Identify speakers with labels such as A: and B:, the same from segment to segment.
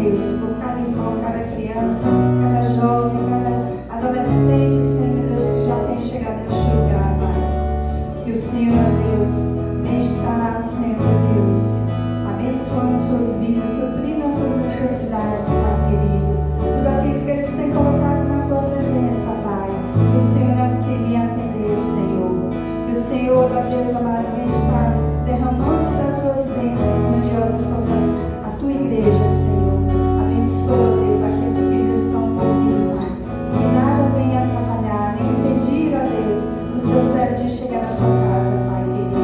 A: Deus, por cada irmão, cada criança, cada jovem, cada adolescente, Senhor, meu Deus, que já tem chegado neste lugar, Pai. Que o Senhor, meu Deus, venha estar, Senhor, meu Deus, abençoando as suas vidas, suprindo as suas necessidades, Pai querido. Tudo aquilo que eles têm colocado na tua presença, Pai. Que o Senhor assim me atender, Senhor. Que o Senhor, ó Deus amado, venha estar derramando das tuas bênçãos grandiosas sobre a tua igreja, Senhor. Abençoa, Deus, aqueles que estão ouvindo, Pai. Que nada venha atrapalhar, nem impedir, ó Deus, o seu certo de chegar na tua casa, Pai querido.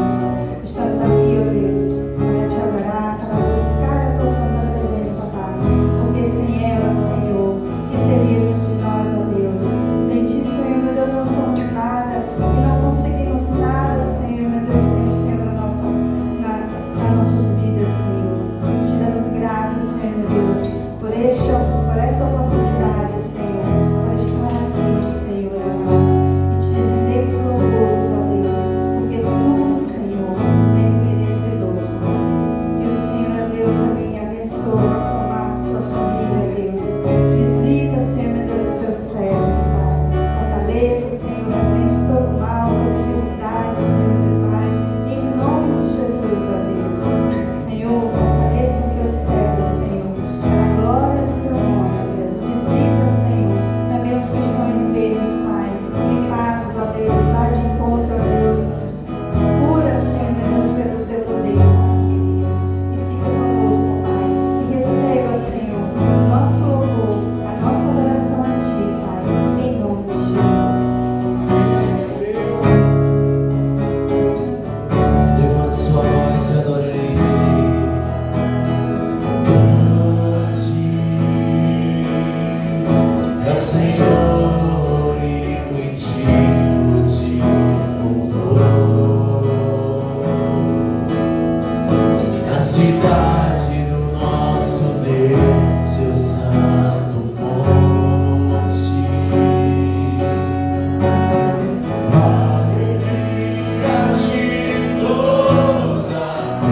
A: Estamos aqui, ó Deus, para te adorar, para buscar a tua santa presença, Pai. Porque sem ela, Senhor, que seríamos de nós, ó Deus? Sem ti, Senhor, meu Deus, não somos nada e não conseguimos nada, Senhor, meu Deus, sem o Senhor nas nossas vidas, Senhor. Te damos graças, Senhor, meu Deus, por essa oportunidade, Senhor, por estar aqui, Senhor, e te rendemos louvores, ó Deus, porque tu, Senhor, és merecedor. Que o Senhor, ó Deus, também abençoe nosso lar, sua família, Deus. Visita, Senhor, meu Deus, os teus servos, Pai. Fortaleça, Senhor, repreende todo mal, toda enfermidade, Senhor, meu Pai. Em nome de Jesus, ó Deus. Senhor, fortaleça os teus servos, Senhor, para a glória do teu nome, ó Deus. Visita, Senhor, também os que estão enfermos, Pai. Encarnados, ó Deus, vai de encontro, ó Deus. Cura, Senhor, meu Deus, pelo teu poder, Pai. E fica conosco, Pai. E receba, Senhor, o nosso louvor, a nossa adoração a ti, Pai. Em nome de Jesus.
B: Levante sua voz e adore Ele. É o Senhor e contigo de louvor. Na cidade do nosso Deus, seu santo monte. Alegria de toda a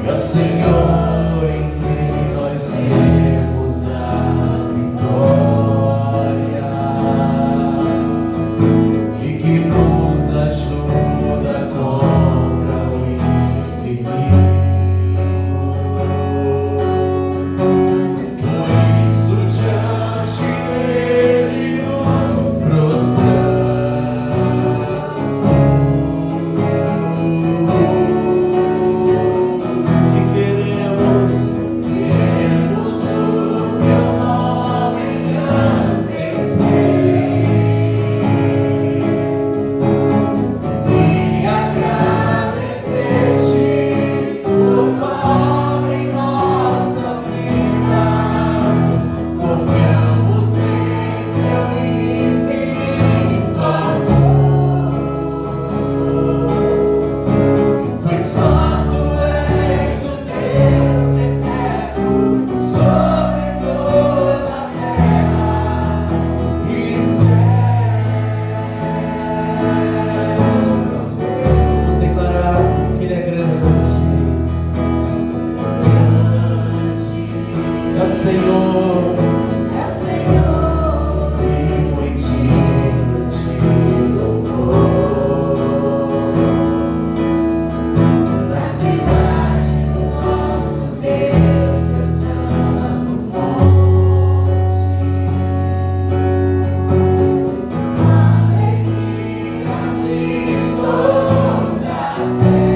B: é o Senhor em quem nós temos a vitória e que nos ajuda contra o inimigo. Por isso diante dele nos prostramos e queremos o teu nome engrandecer e agradecer-te por tua obra em nossas vidas. Confiamos em teu infinito amor, pois só tu és o Deus eterno sobre toda a terra e céus. Vamos declarar que Ele é grande. É o Senhor, e muito digno de louvor. Na cidade do nosso Deus, seu santo monte. Alegria de toda a terra.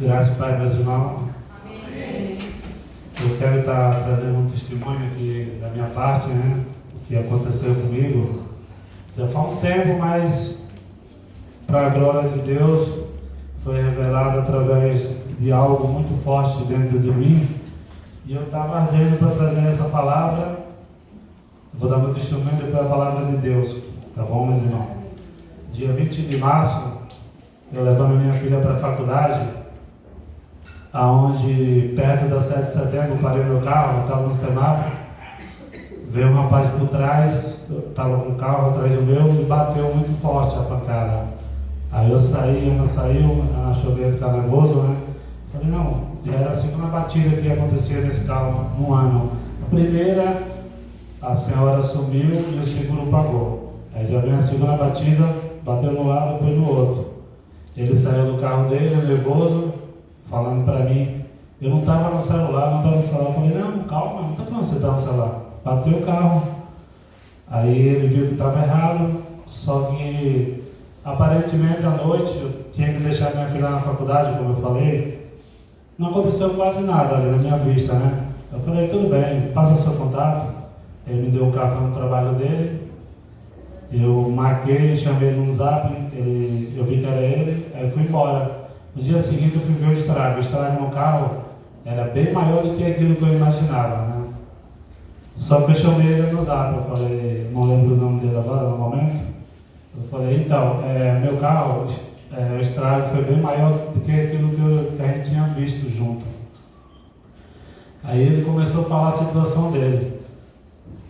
C: Graças a Pai, meus irmãos. Eu quero estar trazendo um testemunho aqui da minha parte, né? O que aconteceu comigo. Já faz um tempo, mas para a glória de Deus foi revelado através de algo muito forte dentro de mim. E eu estava ardendo para trazer essa palavra. Vou dar meu testemunho pela palavra de Deus, tá bom, meus irmãos? Dia 20 de março, eu levando minha filha para a faculdade, aonde perto da 7 de setembro, parei meu carro, eu estava no semáforo, veio um rapaz por trás, eu estava com o carro atrás do meu e bateu muito forte a pancada. Aí eu saí, ela saiu, ela achou que ia ficar nervoso, né? Falei, não, já era a segunda batida que acontecia nesse carro no ano. A primeira, a senhora sumiu e o seguro pagou. Aí já vem a segunda batida, bateu no lado, depois no outro. Ele saiu do carro dele, nervoso, falando para mim, eu não estava no celular, Eu falei, não, calma, não estou falando que você está no celular. Bateu o carro. Aí ele viu que estava errado, só que aparentemente à noite eu tinha que deixar minha filha na faculdade, como eu falei. Não aconteceu quase nada ali na minha vista, né? Eu falei, tudo bem, passa o seu contato. Ele me deu o cartão do trabalho dele. Eu marquei, chamei ele no zap, eu vi que era ele, aí fui embora. No dia seguinte eu fui ver o estrago no carro era bem maior do que aquilo que eu imaginava, né? Só que eu chamei ele no zap, eu falei, não lembro o nome dele agora no momento. Eu falei, então, meu carro, o estrago foi bem maior do que aquilo que a gente tinha visto junto. Aí ele começou a falar a situação dele.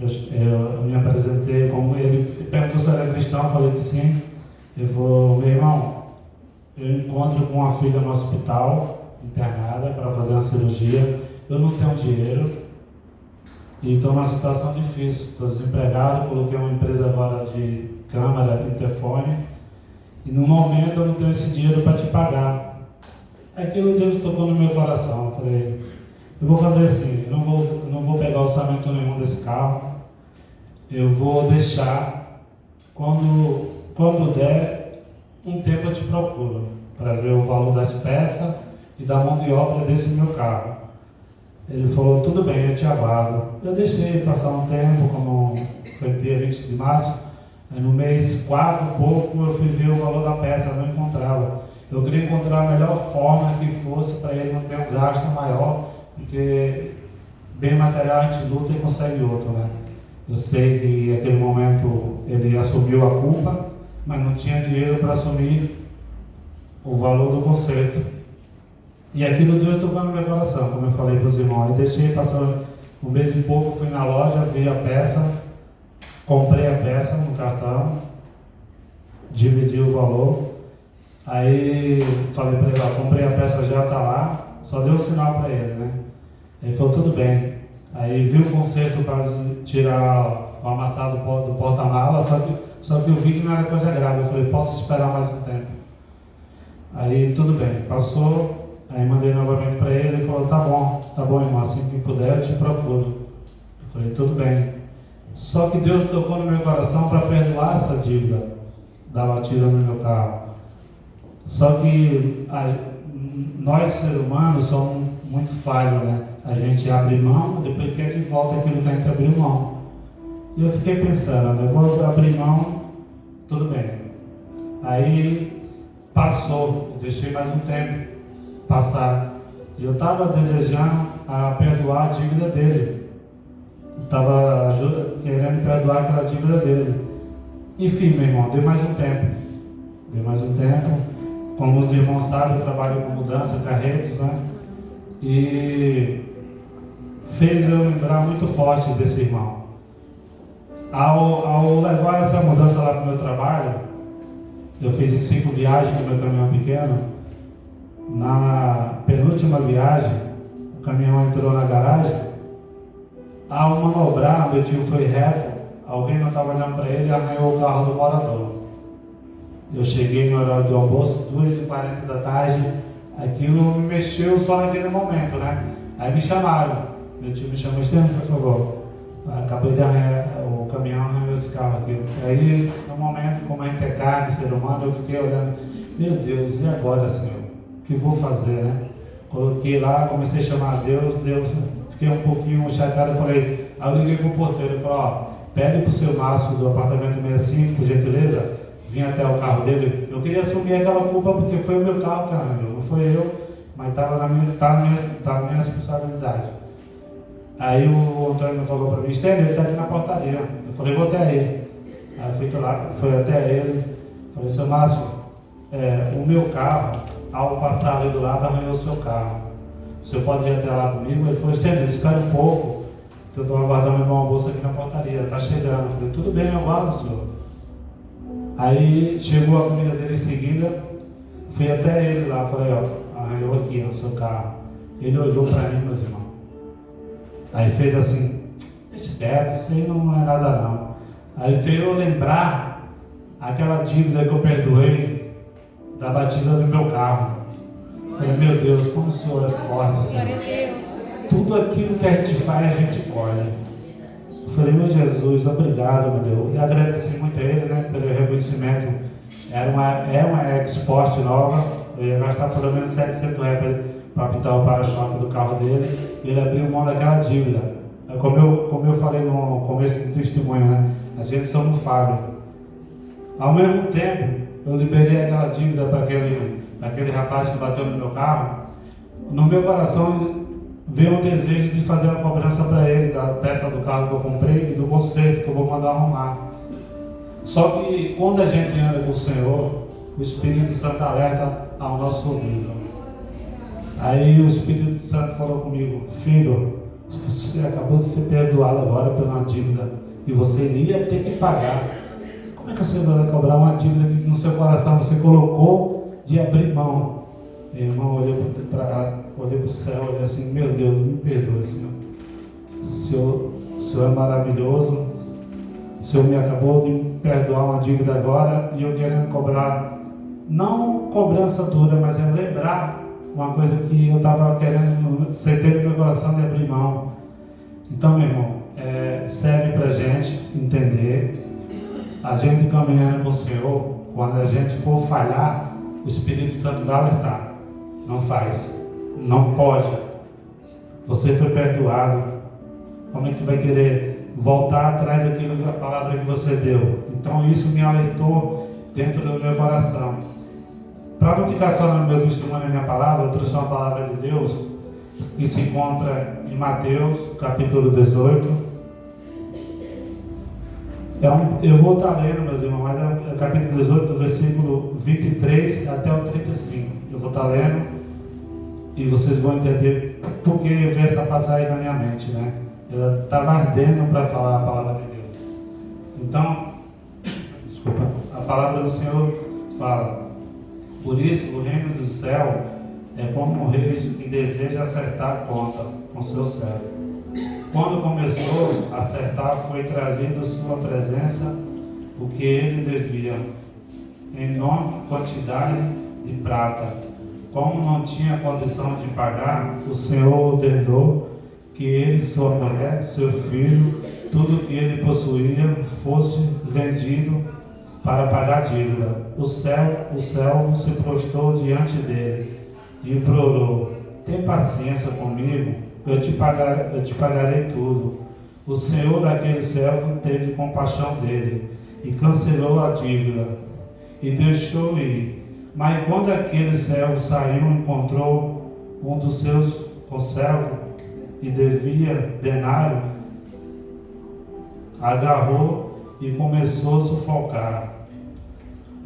C: Eu me apresentei como ele perguntou se eu era cristão, eu falei que sim. Ele falou, meu irmão, eu encontro com uma filha no hospital, internada, para fazer uma cirurgia, eu não tenho dinheiro e estou numa situação difícil, estou desempregado, coloquei uma empresa agora de câmera, interfone, e no momento eu não tenho esse dinheiro para te pagar. Aquilo Deus tocou no meu coração, eu falei, eu vou fazer assim, eu não vou pegar orçamento nenhum desse carro, eu vou deixar, quando der, um tempo eu te procuro, para ver o valor das peças e da mão de obra desse meu carro. Ele falou, tudo bem, eu te aguardo. Eu deixei passar um tempo, como foi dia 20 de março, aí no mês 4, pouco, eu fui ver o valor da peça, não encontrava. Eu queria encontrar a melhor forma que fosse para ele não ter um gasto maior, porque bem material a gente luta e consegue outro, né? Eu sei que naquele momento ele assumiu a culpa, mas não tinha dinheiro para assumir o valor do conserto. E aquilo Deus tocou no meu coração, como eu falei para os irmãos. Eu deixei passar um mês e pouco, fui na loja, vi a peça, comprei a peça no cartão, dividi o valor. Aí falei para ele, ó, comprei a peça, já está lá, só deu um sinal para ele, né? Ele falou, tudo bem. Aí vi o conserto para tirar o amassado do porta-mala, só que eu vi que não era coisa grave. Eu falei, posso esperar mais um tempo? Aí tudo bem, passou, aí mandei novamente para ele, ele falou, tá bom irmão, assim que puder eu te procuro. Eu falei, tudo bem. Só que Deus tocou no meu coração para perdoar essa dívida da batida no meu carro. Só que nós, seres humanos, somos muito falhos, né? A gente abre mão, depois quer de volta aquilo que a gente abriu mão. E eu fiquei pensando, eu vou abrir mão, tudo bem. Aí passou, deixei mais um tempo passar. E eu estava desejando perdoar a dívida dele. Eu estava querendo perdoar aquela dívida dele. Enfim, meu irmão, deu mais um tempo. Como os irmãos sabem, eu trabalho com mudança, carretos, né? E fez eu lembrar muito forte desse irmão. Ao levar essa mudança lá para o meu trabalho, eu fiz em 5 viagens com meu caminhão pequeno. Na penúltima viagem, o caminhão entrou na garagem. Ao manobrar, meu tio foi reto, alguém não estava olhando para ele e arranhou o carro do morador. Eu cheguei no horário do almoço, 2h40 da tarde, aquilo me mexeu só naquele momento, né? Aí me chamaram, meu tio me chamou, Estevam, por favor, acabei de arranhar, o caminhão arranhou esse carro aqui. Aí, no momento, como a gente é carne, ser humano, eu fiquei olhando, meu Deus, e agora, Senhor? O que vou fazer, né? Coloquei lá, comecei a chamar a Deus, fiquei um pouquinho chateado, falei, aí eu liguei pro porteiro, ele falou, ó, pede pro seu Márcio do apartamento 65, por gentileza, vim até o carro dele. Eu queria assumir aquela culpa porque foi o meu carro, cara, não foi eu, mas estava na minha responsabilidade. Aí o Antônio falou para mim, Estênio, ele está aqui na portaria. Eu falei, vou até ele. Aí eu fui lá, fui até ele, falei, seu Márcio, o meu carro, ao passar ali do lado, arranhou o seu carro. O senhor pode ir até lá comigo? Ele falou, Estênio, espera um pouco, que eu estou aguardando meu almoço aqui na portaria, está chegando. Eu falei, tudo bem, eu aguardo, senhor. Aí chegou a comida dele em seguida, fui até ele lá, falei, ó, arranhou aqui o seu carro. Ele olhou para mim, meus irmãos. Aí fez assim, deixa quieto, isso aí não é nada não. Aí fez eu lembrar aquela dívida que eu perdoei da batida do meu carro. Falei, meu Deus, como o Senhor é forte, Senhor. Tudo aquilo que a gente faz, a gente colhe. Falei, meu Jesus, obrigado, meu Deus. E agradeci muito a ele, né, pelo reconhecimento. É uma Export nova, eu ia gastar pelo menos R$700 para pintar o para-choque do carro dele. E ele abriu mão daquela dívida. Como eu falei no começo do testemunho, né, a gente somos falhos. Ao mesmo tempo, eu liberei aquela dívida para aquele rapaz que bateu no meu carro. No meu coração veio o desejo de fazer uma cobrança para ele da peça do carro que eu comprei e do conserto que eu vou mandar arrumar. Só que quando a gente anda com o Senhor, o Espírito Santo alerta ao nosso ouvido. Aí o Espírito Santo falou comigo, filho, você acabou de ser perdoado agora por uma dívida e você iria ter que pagar. Como é que você vai cobrar uma dívida que no seu coração você colocou de abrir mão? Meu irmão, olhei para o céu, olhei assim, meu Deus, me perdoe, Senhor. O Senhor é maravilhoso. O Senhor me acabou de me perdoar uma dívida agora e eu querendo cobrar, não cobrança dura, mas é lembrar uma coisa que eu estava querendo, sentei no meu coração de abrir mão. Então, meu irmão, serve para a gente entender, a gente caminhando com o Senhor, quando a gente for falhar, o Espírito Santo vai alertar. Não faz, não pode. Você foi perdoado. Como é que vai querer voltar atrás daquilo da palavra que você deu? Então isso me alertou dentro do meu coração. Para não ficar só no meu testemunho, na minha palavra, eu trouxe uma palavra de Deus que se encontra em Mateus, capítulo 18. Eu vou estar lendo, meus irmãos, mas é o capítulo 18, do versículo 23 até o 35. Eu vou estar lendo e vocês vão entender porque veio essa passagem na minha mente, né? Eu estava ardendo para falar a palavra de Deus. Então, desculpa, a palavra do Senhor fala: por isso o reino do céu é como um rei que deseja acertar a conta com seu servo. Quando começou a acertar, foi trazido sua presença o que ele devia, em enorme quantidade de prata. Como não tinha condição de pagar, o Senhor ordenou que ele, sua mulher, seu filho, tudo que ele possuía, fosse vendido para pagar a dívida. O servo se prostrou diante dele e implorou: tem paciência comigo, eu te pagarei tudo. O Senhor daquele servo teve compaixão dele e cancelou a dívida e deixou ir. Mas quando aquele servo saiu, encontrou um dos seus conservos e devia denário, agarrou e começou a sufocar,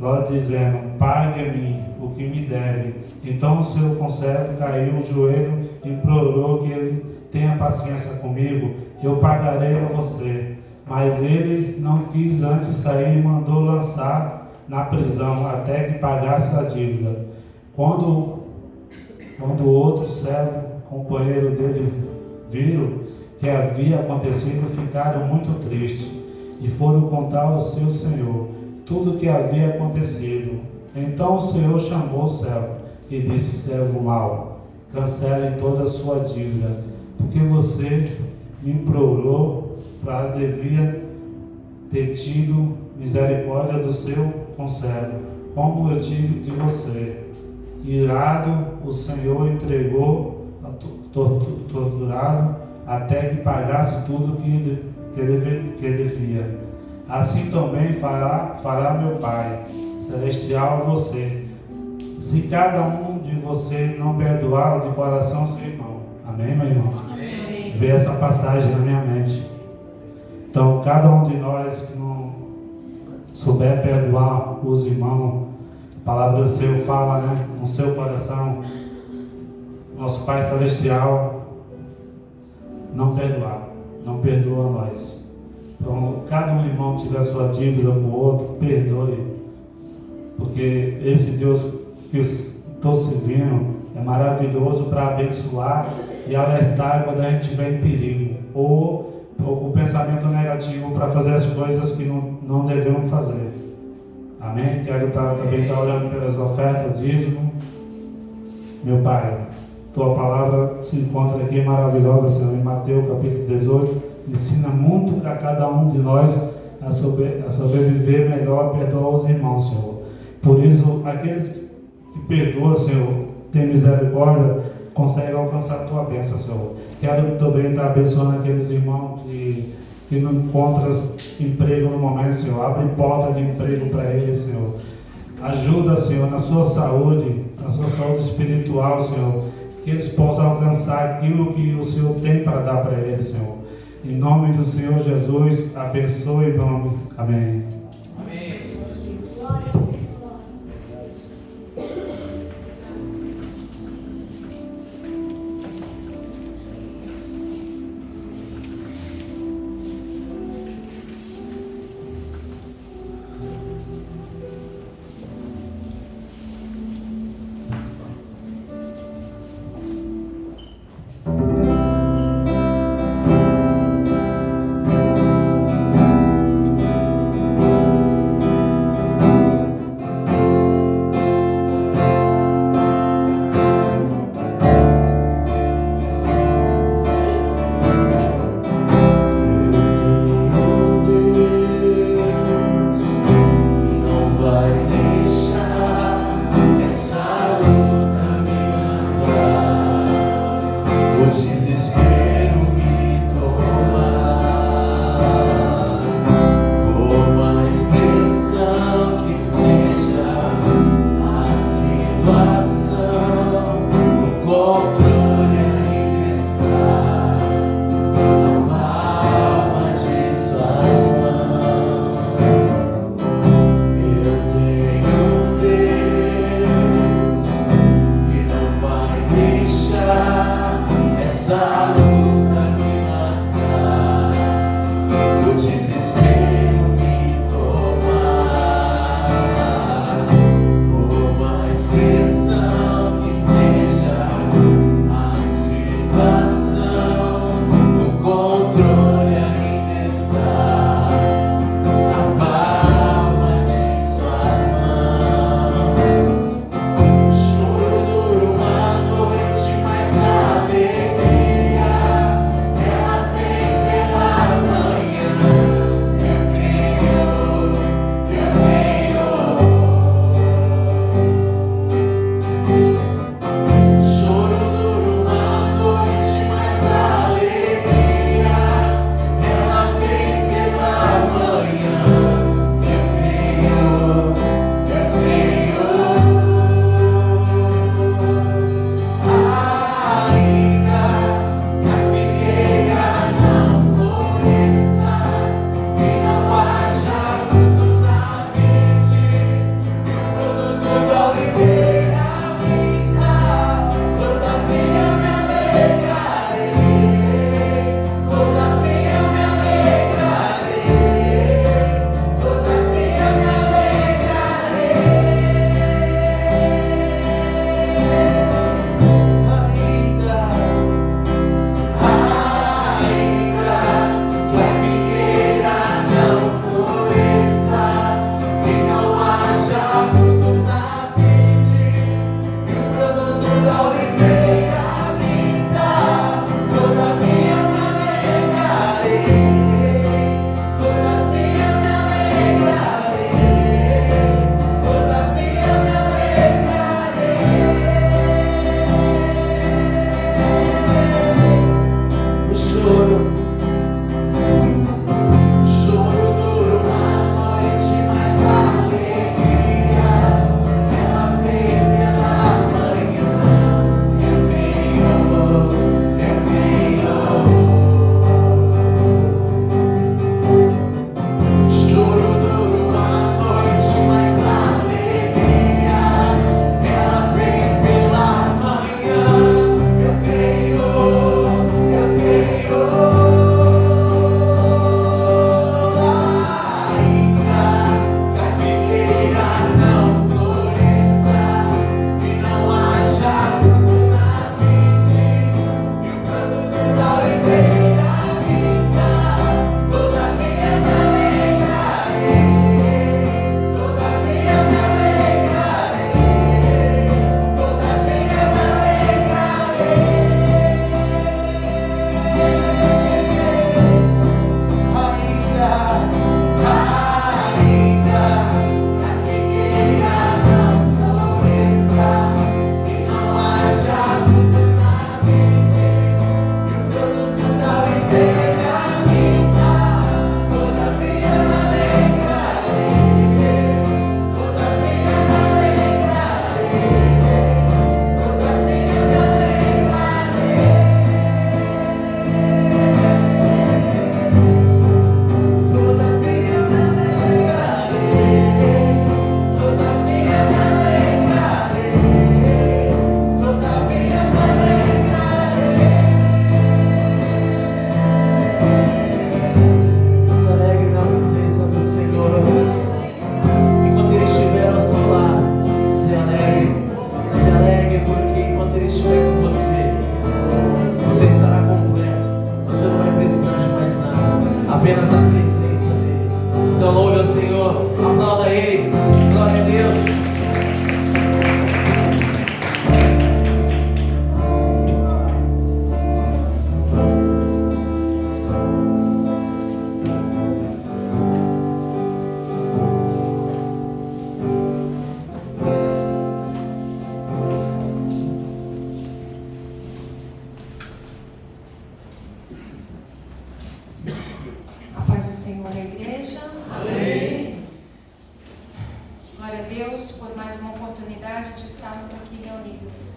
C: lá dizendo: pague-me o que me deve. Então o seu conservo caiu no joelho e implorou que ele tenha paciência comigo, eu pagarei a você. Mas ele não quis antes sair e mandou lançar na prisão até que pagasse a dívida. Quando o outro servo, companheiro dele, viram que havia acontecido, ficaram muito tristes e foram contar ao seu senhor tudo o que havia acontecido. Então o Senhor chamou o servo e disse: servo mau, cancele toda a sua dívida, porque você me implorou, para devia ter tido misericórdia do seu conservo, como eu tive de você. Irado, o Senhor entregou, torturado, até que pagasse tudo que ele devia. Assim também fará meu Pai Celestial a você, se cada um de você não perdoar de coração seu irmão. Amém, meu irmão?
B: Amém.
C: Vê essa passagem na minha mente. Então, cada um de nós que não souber perdoar os irmãos, a palavra do Senhor fala, né, no seu coração, nosso Pai Celestial não perdoa nós. Então, cada um irmão tiver sua dívida com o outro, perdoe, porque esse Deus que eu estou servindo é maravilhoso para abençoar e alertar quando a gente estiver em perigo, ou com pensamento negativo para fazer as coisas que não devemos fazer. Amém? Quero também estar orando pelas ofertas, dízimo. Meu Pai, Tua palavra se encontra aqui maravilhosa, Senhor, em Mateus capítulo 18, ensina muito a cada um de nós a sobreviver melhor, perdoar os irmãos, Senhor. Por isso, aqueles que perdoam, Senhor, tem misericórdia, conseguem alcançar a Tua bênção, Senhor. Quero também estar abençoando aqueles irmãos que não encontram emprego no momento, Senhor. Abre porta de emprego para eles, Senhor. Ajuda, Senhor, na sua saúde espiritual, Senhor, que eles possam alcançar aquilo que o Senhor tem para dar para eles, Senhor. Em nome do Senhor Jesus, abençoe em nome. Amém.
B: Amém.
A: Glória a Deus.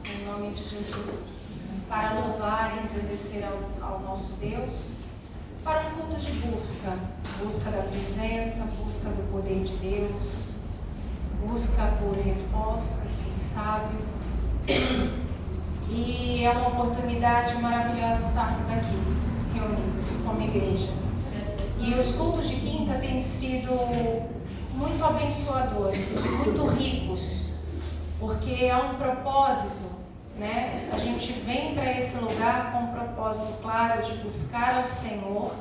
D: em nome de Jesus, para louvar e engrandecer ao nosso Deus, para um culto de busca da presença, busca do poder de Deus, busca por respostas, quem sabe. E é uma oportunidade maravilhosa estarmos aqui, reunidos como igreja. E os cultos de quinta têm sido muito abençoadores, muito ricos, porque é um propósito, né? A gente vem para esse lugar com um propósito claro de buscar ao Senhor,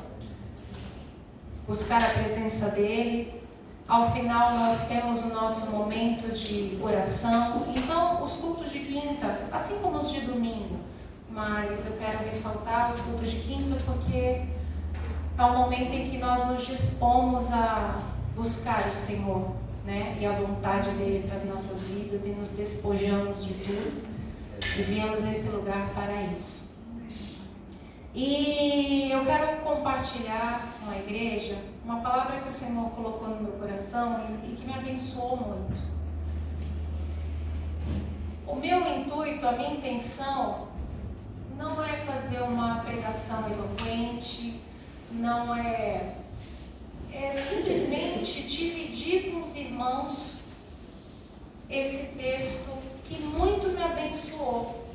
D: buscar a presença dEle. Ao final nós temos o nosso momento de oração. Então os cultos de quinta, assim como os de domingo, mas eu quero ressaltar os cultos de quinta porque é um momento em que nós nos dispomos a buscar o Senhor, né? E a vontade dEle para as nossas vidas, e nos despojamos de tudo e viemos a esse lugar para isso. E eu quero compartilhar com a igreja uma palavra que o Senhor colocou no meu coração e que me abençoou muito. O meu intuito, a minha intenção não é fazer uma pregação eloquente, não é simplesmente dividir com os irmãos esse texto que muito me abençoou.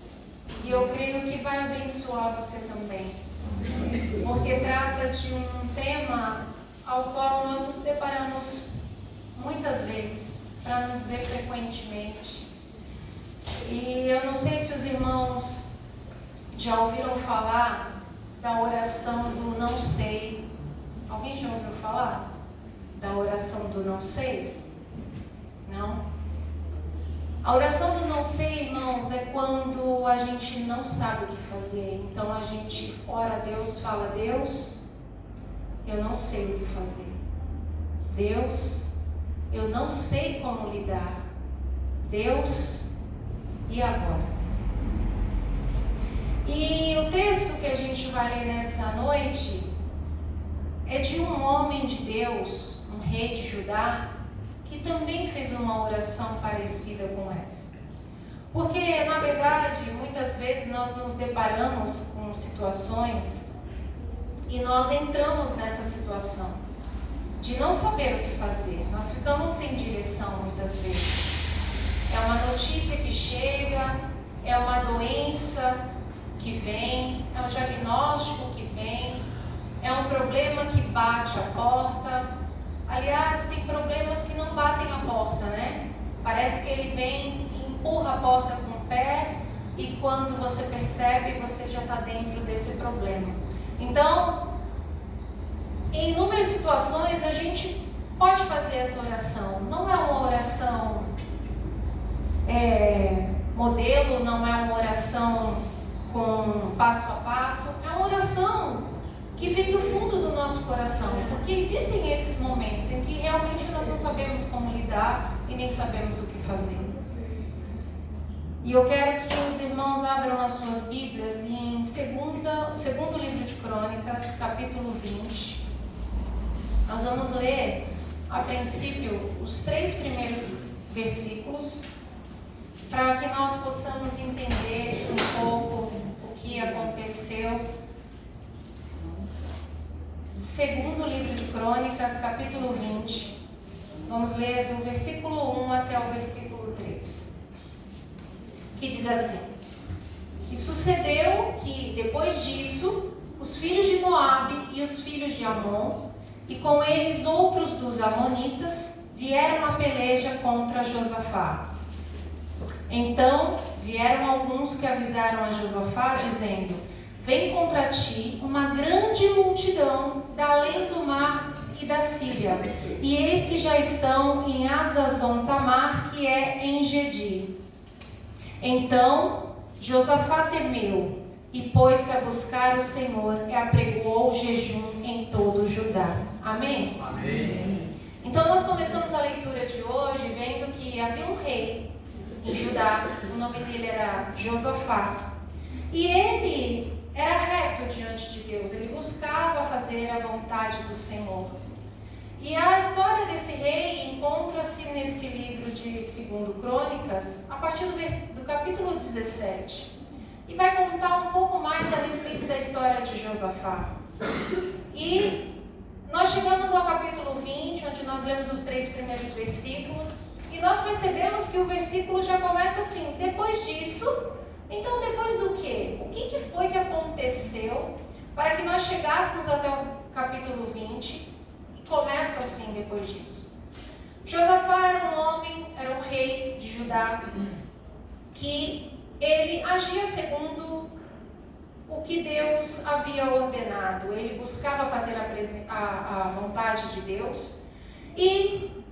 D: E eu creio que vai abençoar você também. Porque trata de um tema ao qual nós nos deparamos muitas vezes, para não dizer frequentemente. E eu não sei se os irmãos já ouviram falar da oração do não sei. Alguém já ouviu falar da oração do não sei? Não? A oração do não sei, irmãos, é quando a gente não sabe o que fazer. Então a gente ora a Deus, fala: Deus, eu não sei o que fazer. Deus, eu não sei como lidar. Deus, e agora? E o texto que a gente vai ler nessa noite é de um homem de Deus, um rei de Judá, que também fez uma oração parecida com essa. Porque, na verdade, muitas vezes nós nos deparamos com situações e nós entramos nessa situação de não saber o que fazer. Nós ficamos sem direção muitas vezes. É uma notícia que chega, é uma doença que vem, é um diagnóstico que vem, é um problema que bate a porta. Aliás, tem problemas que não batem a porta, né? Parece que ele vem e empurra a porta com o pé, e quando você percebe, você já está dentro desse problema. Então, em inúmeras situações, a gente pode fazer essa oração. Não é uma oração modelo, não é uma oração com passo a passo, é uma oração que vem do fundo do nosso coração, porque existem esses momentos em que realmente nós não sabemos como lidar e nem sabemos o que fazer. E eu quero que os irmãos abram as suas Bíblias em segundo livro de Crônicas, capítulo 20. Nós vamos ler, a princípio, os 3 primeiros versículos, para que nós possamos entender um pouco o que aconteceu. Segundo livro de Crônicas, capítulo 20. Vamos ler do versículo 1 até o versículo 3. Que diz assim: E sucedeu que, depois disso, os filhos de Moabe e os filhos de Amon, e com eles outros dos amonitas, vieram a peleja contra Josafá. Então vieram alguns que avisaram a Josafá, dizendo: Vem contra ti uma grande multidão da além do mar e da Síria, e eis que já estão em Hazazon Tamar, que é em Gedi. Então Josafá temeu e pôs-se a buscar o Senhor e apregoou jejum em todo o Judá. Amém?
B: Amém.
D: Então nós começamos a leitura de hoje vendo que havia um rei em Judá, o nome dele era Josafá, e ele era reto diante de Deus, ele buscava fazer a vontade do Senhor. E a história desse rei encontra-se nesse livro de 2 Crônicas, a partir do do capítulo 17. E vai contar um pouco mais a respeito da história de Josafá. E nós chegamos ao capítulo 20, onde nós lemos os 3 primeiros versículos. E nós percebemos que o versículo já começa assim: depois disso. Então, depois do quê? O que foi que aconteceu para que nós chegássemos até o capítulo 20? E começa assim depois disso. Josafá era um homem, era um rei de Judá, que ele agia segundo o que Deus havia ordenado. Ele buscava fazer a vontade de Deus e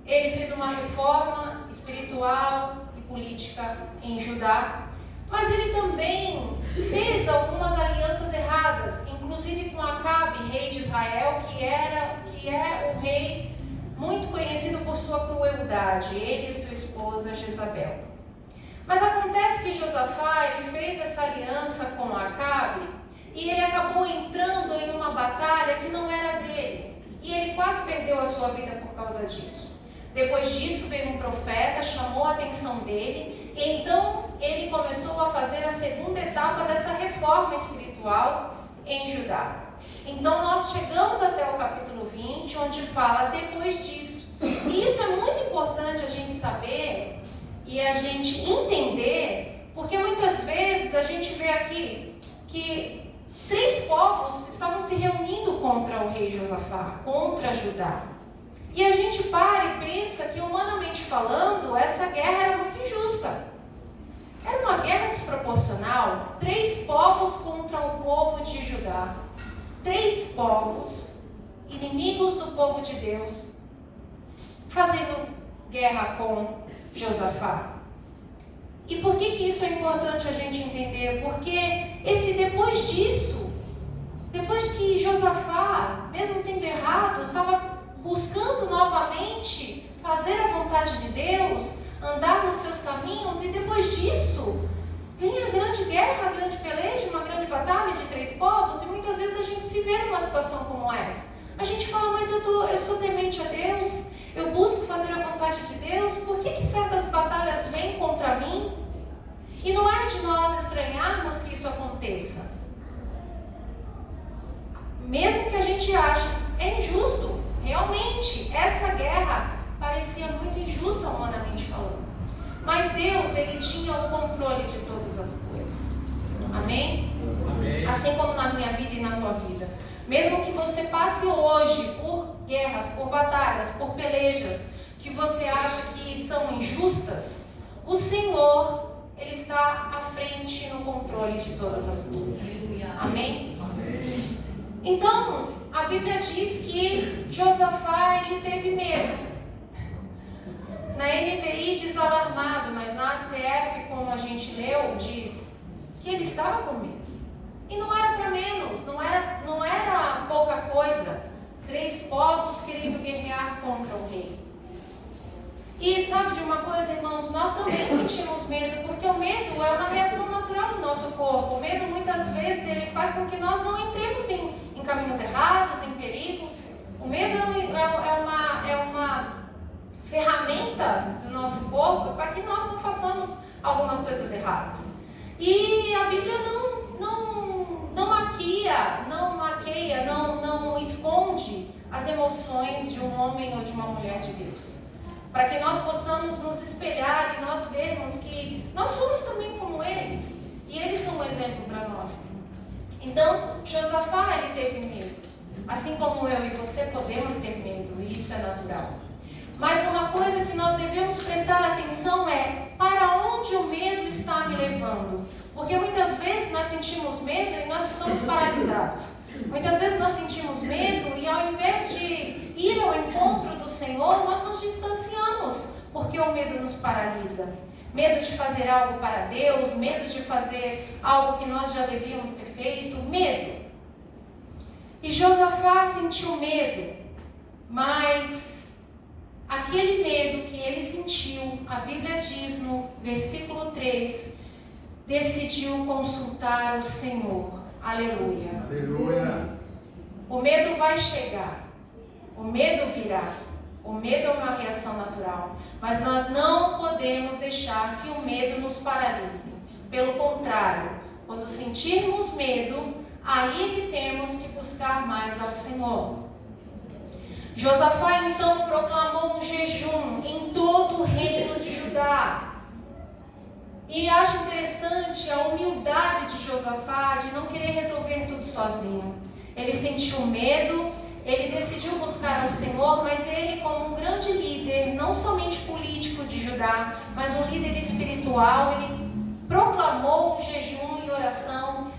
D: ele fez uma reforma espiritual e política em Judá. Mas ele também fez algumas alianças erradas, inclusive com Acabe, rei de Israel, que é um rei muito conhecido por sua crueldade, ele e sua esposa Jezabel. Mas acontece que Josafá, ele fez essa aliança com Acabe e ele acabou entrando em uma batalha que não era dele. E ele quase perdeu a sua vida por causa disso. Depois disso veio um profeta, chamou a atenção dele, e então ele começou a fazer a segunda etapa dessa reforma espiritual em Judá. Então nós chegamos até o capítulo 20, onde fala depois disso. E isso é muito importante a gente saber e a gente entender, porque muitas vezes a gente vê aqui que 3 povos estavam se reunindo contra o rei Josafá, contra Judá. E a gente para e pensa que, humanamente falando, essa guerra era muito injusta. Era uma guerra desproporcional. 3 povos contra o povo de Judá. 3 povos, inimigos do povo de Deus, fazendo guerra com Josafá. E por que isso é importante a gente entender? Porque depois disso, depois que Josafá, mesmo tendo errado, estava buscando novamente fazer a vontade de Deus, andar nos seus caminhos, e depois disso vem a grande guerra, a grande peleja, uma grande batalha de 3 povos, e muitas vezes a gente se vê numa situação como essa. A gente fala, mas eu sou temente a Deus, eu busco fazer a vontade de Deus, por que certas batalhas vêm contra mim? E não é de nós estranharmos que isso aconteça. Mesmo que a gente ache é injusto, realmente, essa guerra parecia muito injusta humanamente falando. Mas Deus, Ele tinha o controle de todas as coisas. Amém?
B: Amém.
D: Assim como na minha vida e na tua vida. Mesmo que você passe hoje por guerras, por batalhas, por pelejas, que você acha que são injustas, o Senhor, Ele está à frente no controle de todas as coisas. Amém?
B: Amém.
D: Então, a Bíblia diz que Josafá, ele teve medo. Na NVI diz alarmado, mas na ACF, como a gente leu, diz que ele estava com medo. E não era para menos, não era pouca coisa. 3 povos querendo guerrear contra o rei. E sabe de uma coisa, irmãos? Nós também sentimos medo, porque o medo é uma reação natural do nosso corpo. O medo, muitas vezes, ele faz com que nós não entremos em caminhos errados, em perigos. O medo é uma ferramenta do nosso corpo para que nós não façamos algumas coisas erradas. E a Bíblia não maqueia, não esconde as emoções de um homem ou de uma mulher de Deus. Para que nós possamos nos espelhar e nós vermos que nós somos também como eles. E eles são um exemplo para nós. Então, Josafá, ele teve medo. Assim como eu e você podemos ter medo, e isso é natural. Mas uma coisa que nós devemos prestar atenção é para onde o medo está me levando. Porque muitas vezes nós sentimos medo e nós ficamos paralisados. Muitas vezes nós sentimos medo e ao invés de ir ao encontro do Senhor, nós nos distanciamos, porque o medo nos paralisa. Medo de fazer algo para Deus, medo de fazer algo que nós já devíamos ter feito, medo. E Josafá sentiu medo, mas aquele medo que ele sentiu, a Bíblia diz no versículo 3, decidiu consultar o Senhor. Aleluia.
B: Aleluia.
D: O medo vai chegar, o medo virá, O medo é uma reação natural, mas nós não podemos deixar que o medo nos paralise. Pelo contrário, quando sentirmos medo, aí é que temos que buscar mais ao Senhor. Josafá então proclamou um jejum em todo o reino de Judá. E acho interessante a humildade de Josafá de não querer resolver tudo sozinho. Ele sentiu medo, ele decidiu buscar ao Senhor, mas ele, como um grande líder, não somente político de Judá, mas um líder espiritual, ele proclamou um jejum e oração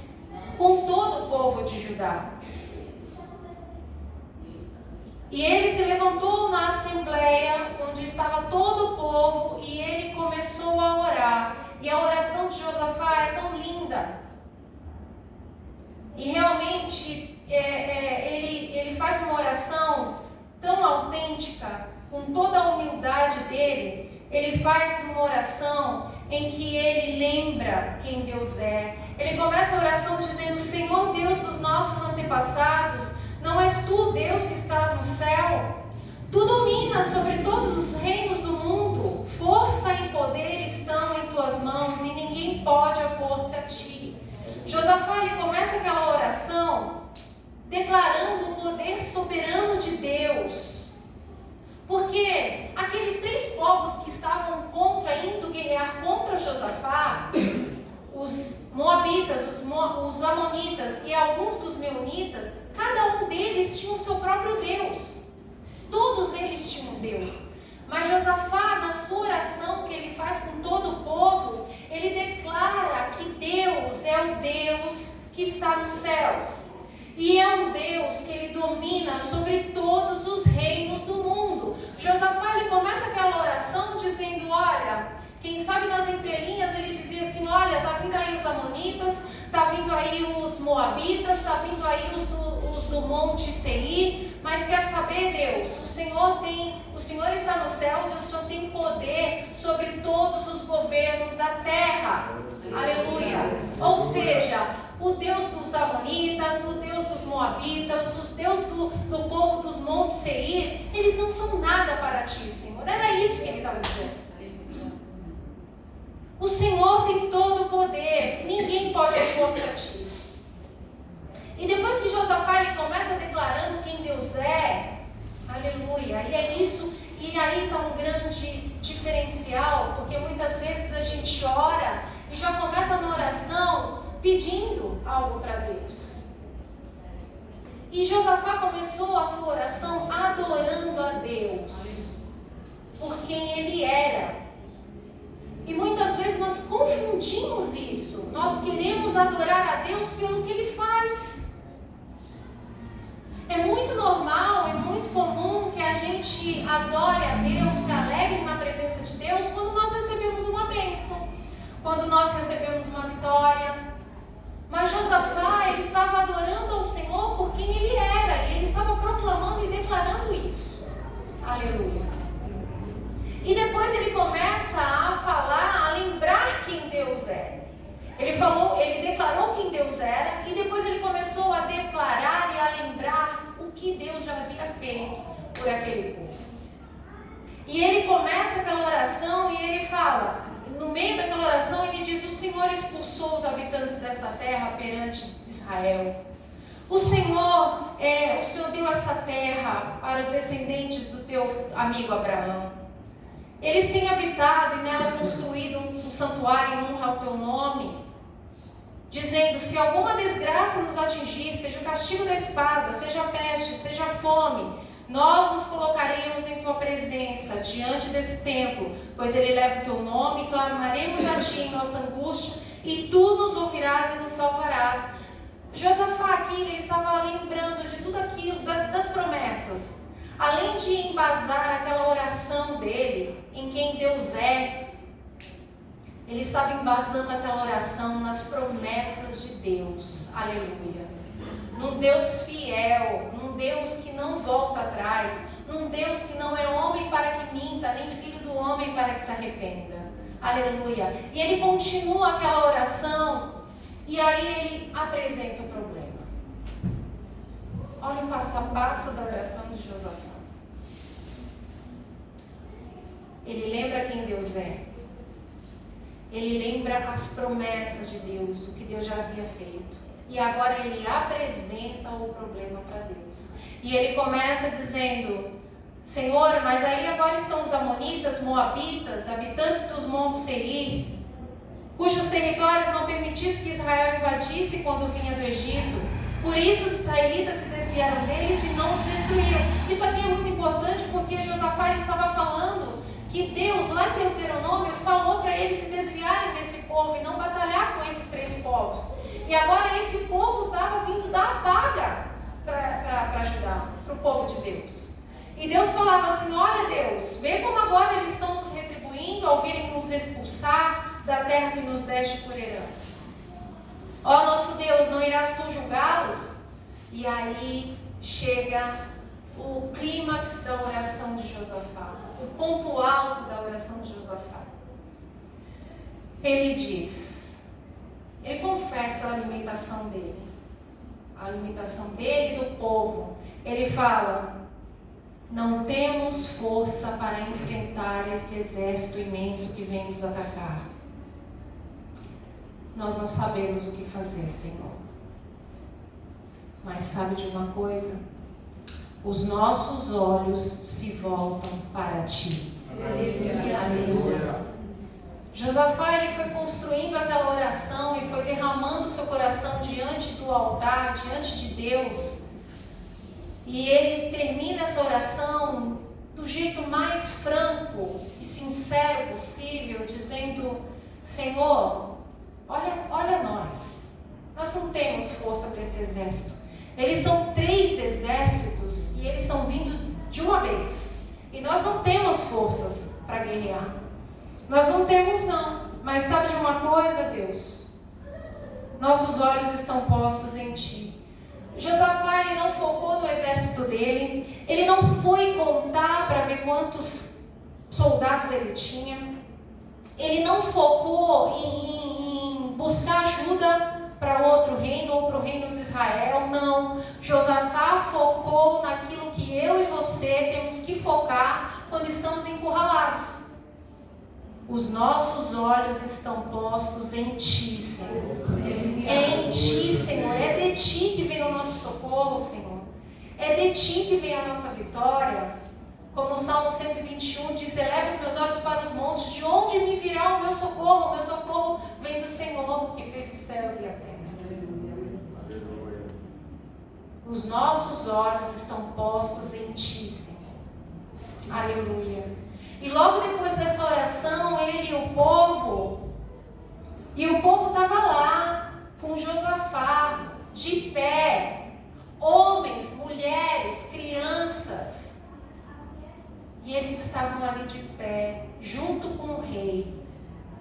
D: com todo o povo de Judá. E ele se levantou na assembleia, onde estava todo o povo, e ele começou a orar. E a oração de Josafá é tão linda. E realmente ele faz uma oração tão autêntica, com toda a humildade dele. Ele faz uma oração em que ele lembra quem Deus é. Ele começa a oração dizendo: Senhor Deus dos nossos antepassados, não és tu, Deus, que estás no céu? Tu dominas sobre todos os reinos do mundo. Força e poder estão em tuas mãos e ninguém pode opor-se a ti. Josafá, ele começa aquela oração declarando o poder soberano de Deus. Porque aqueles 3 povos que estavam indo guerrear contra Josafá, os moabitas, os amonitas e alguns dos meunitas, cada um deles tinha o seu próprio Deus. Todos eles tinham um Deus. Mas Josafá, na sua oração que ele faz com todo o povo, ele declara que Deus é o Deus que está nos céus. E é um Deus que ele domina sobre todos os reinos do mundo. Josafá, ele começa aquela oração dizendo: olha, quem sabe nas entrelinhas ele dizia assim: olha, está vindo aí os amonitas, está vindo aí os moabitas, está vindo aí os do Monte Seir, mas quer saber, Deus, o Senhor está nos céus e o Senhor tem poder sobre todos os governos da terra. Aleluia! Ou seja, o Deus dos amonitas, o Deus dos moabitas, os Deus do povo dos Montes Seir, eles não são nada para ti, Senhor. Era isso que ele estava dizendo. O Senhor tem todo o poder, ninguém pode opor-se a ti. E depois que Josafá ele começa declarando quem Deus é, aleluia, e é isso, e aí está um grande diferencial, porque muitas vezes a gente ora e já começa na oração pedindo algo para Deus. E Josafá começou a sua oração adorando a Deus por quem ele era. E muitas vezes nós confundimos isso. Nós queremos adorar a Deus pelo que Ele faz. É muito normal, é muito comum que a gente adore a Deus, se alegre na presença de Deus quando nós recebemos uma bênção, quando nós recebemos uma vitória. Mas Josafá, ele estava adorando ao Senhor por quem Ele era. E ele estava proclamando e declarando isso. Aleluia. E depois ele começa a falar, a lembrar quem Deus é. Ele declarou quem Deus era e depois ele começou a declarar e a lembrar o que Deus já havia feito por aquele povo. E ele começa aquela oração e ele fala, no meio daquela oração ele diz: o Senhor expulsou os habitantes dessa terra perante Israel. O Senhor deu essa terra para os descendentes do teu amigo Abraão. Eles têm habitado e nela construído um santuário em honra ao teu nome, dizendo: se alguma desgraça nos atingir, seja o castigo da espada, seja a peste, seja a fome, nós nos colocaremos em tua presença diante desse templo, pois ele leva o teu nome, e clamaremos a ti em nossa angústia, e tu nos ouvirás e nos salvarás. Josafá aqui, ele estava lembrando de tudo aquilo, das promessas. Além de embasar aquela oração dele em quem Deus é, ele estava embasando aquela oração nas promessas de Deus. Aleluia. Num Deus fiel, num Deus que não volta atrás, num Deus que não é homem para que minta, nem filho do homem para que se arrependa. Aleluia. E ele continua aquela oração e aí ele apresenta o problema. Olha o passo a passo da oração de Josafá. Ele lembra quem Deus é. Ele lembra as promessas de Deus, o que Deus já havia feito. E agora ele apresenta o problema para Deus. E ele começa dizendo: Senhor, mas aí agora estão os amonitas, moabitas, habitantes dos montes Seir, cujos territórios não permitisse que Israel invadisse quando vinha do Egito. Por isso os israelitas se desviaram deles e não os destruíram. Isso aqui é muito importante porque Josafá estava falando que Deus, lá em Deuteronômio, falou para eles se desviarem desse povo e não batalhar com esses 3 povos. E agora esse povo estava vindo dar a paga para ajudar, para o povo de Deus. E Deus falava assim: olha Deus, vê como agora eles estão nos retribuindo ao virem nos expulsar da terra que nos deste por herança. Ó nosso Deus, não irás tu julgá-los? E aí chega o clímax da oração de Josafá, o ponto alto da oração de Josafá. Ele diz, ele confessa a limitação dele e do povo. Ele fala: não temos força para enfrentar esse exército imenso que vem nos atacar. Nós não sabemos o que fazer, Senhor. Mas sabe de uma coisa? Os nossos olhos se voltam para Ti. Aleluia. Josafá, ele foi construindo aquela oração e foi derramando o seu coração diante do altar, diante de Deus. E ele termina essa oração do jeito mais franco e sincero possível, dizendo: Senhor, olha nós não temos força para esse exército. Eles são 3 exércitos e eles estão vindo de uma vez. E nós não temos forças para guerrear. Nós não temos não. Mas sabe de uma coisa, Deus? Nossos olhos estão postos em Ti. Josafá, ele não focou no exército dele. Ele não foi contar para ver quantos soldados ele tinha. Ele não focou em buscar ajuda para outro reino ou para o reino de Israel. Não. Josafá focou naquilo que eu e você temos que focar quando estamos encurralados. Os nossos olhos estão postos em Ti, Senhor. É em Ti, Senhor. É de Ti que vem o nosso socorro, Senhor. É de Ti que vem a nossa vitória. Como o Salmo 121 diz: eleva os meus olhos para os montes, de onde me virá o meu socorro? O meu socorro vem do Senhor, que fez os céus e a terra. Os nossos olhos estão postos em Ti, Senhor. Aleluia. E logo depois dessa oração, ele e o povo estava lá, com Josafá, de pé, homens, mulheres, crianças. E eles estavam ali de pé, junto com o rei,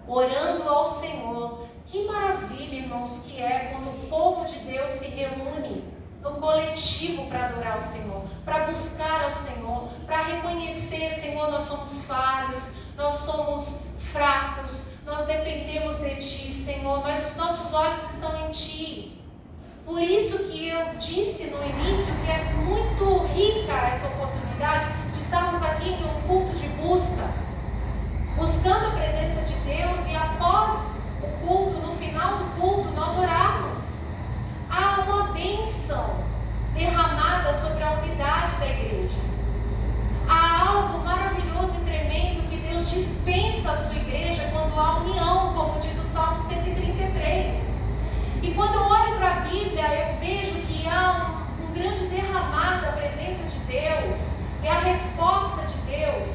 D: orando ao Senhor. Que maravilha, irmãos, que é quando o povo de Deus se reúne no coletivo para adorar o Senhor, para buscar ao Senhor, para reconhecer: Senhor, nós somos falhos, nós somos fracos, nós dependemos de Ti, Senhor, mas os nossos olhos estão em Ti. Por isso que eu disse no início que é muito rica essa oportunidade de estarmos aqui em um culto de busca, buscando a presença de Deus, e após o culto, no final do culto, nós orarmos. Há uma bênção derramada sobre a unidade da igreja. Há algo maravilhoso e tremendo que Deus dispensa à sua igreja quando há união, como diz o Salmo 133. E quando eu olho para a Bíblia, eu vejo que há um grande derramar da presença de Deus e a resposta de Deus.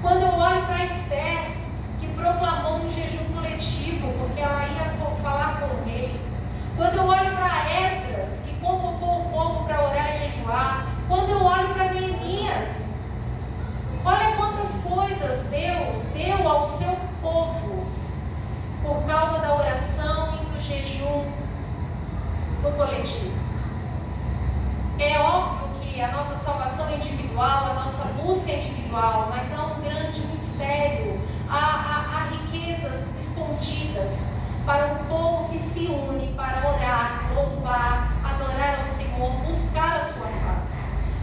D: Quando eu olho para Esther, que proclamou um jejum coletivo, porque ela ia falar com o rei. Quando eu olho para Esdras, que convocou o povo para orar e jejuar. Quando eu olho para Neemias, olha quantas coisas Deus deu ao seu povo por causa da oração e do jejum do coletivo. É óbvio que a nossa salvação é individual, a nossa busca é individual, mas há um grande mistério, há riquezas escondidas para um povo que se une para orar, louvar, adorar ao Senhor, buscar a sua face.